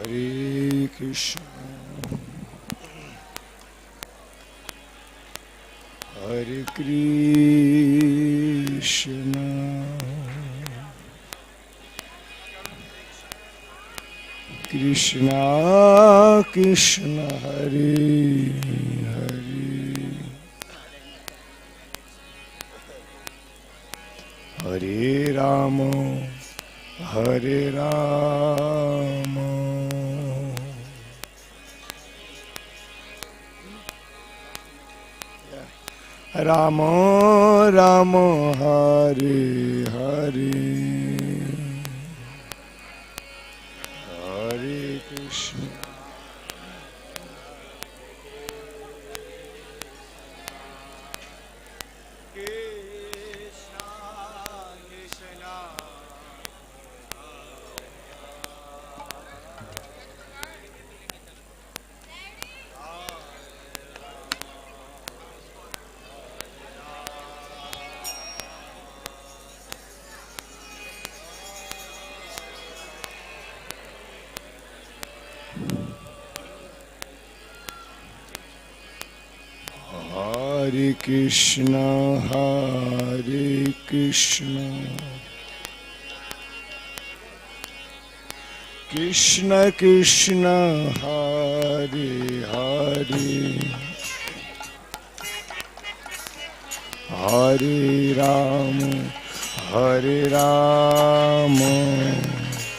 Speaker 1: Hare Krishna, Hare Krishna, Krishna Krishna, Hare Hare, Hare Rama, Hare Rama,
Speaker 7: Rama Rama Hare Hare Hare Krishna Hare Krishna Hare Krishna Krishna Krishna Hare Hare Hare Rama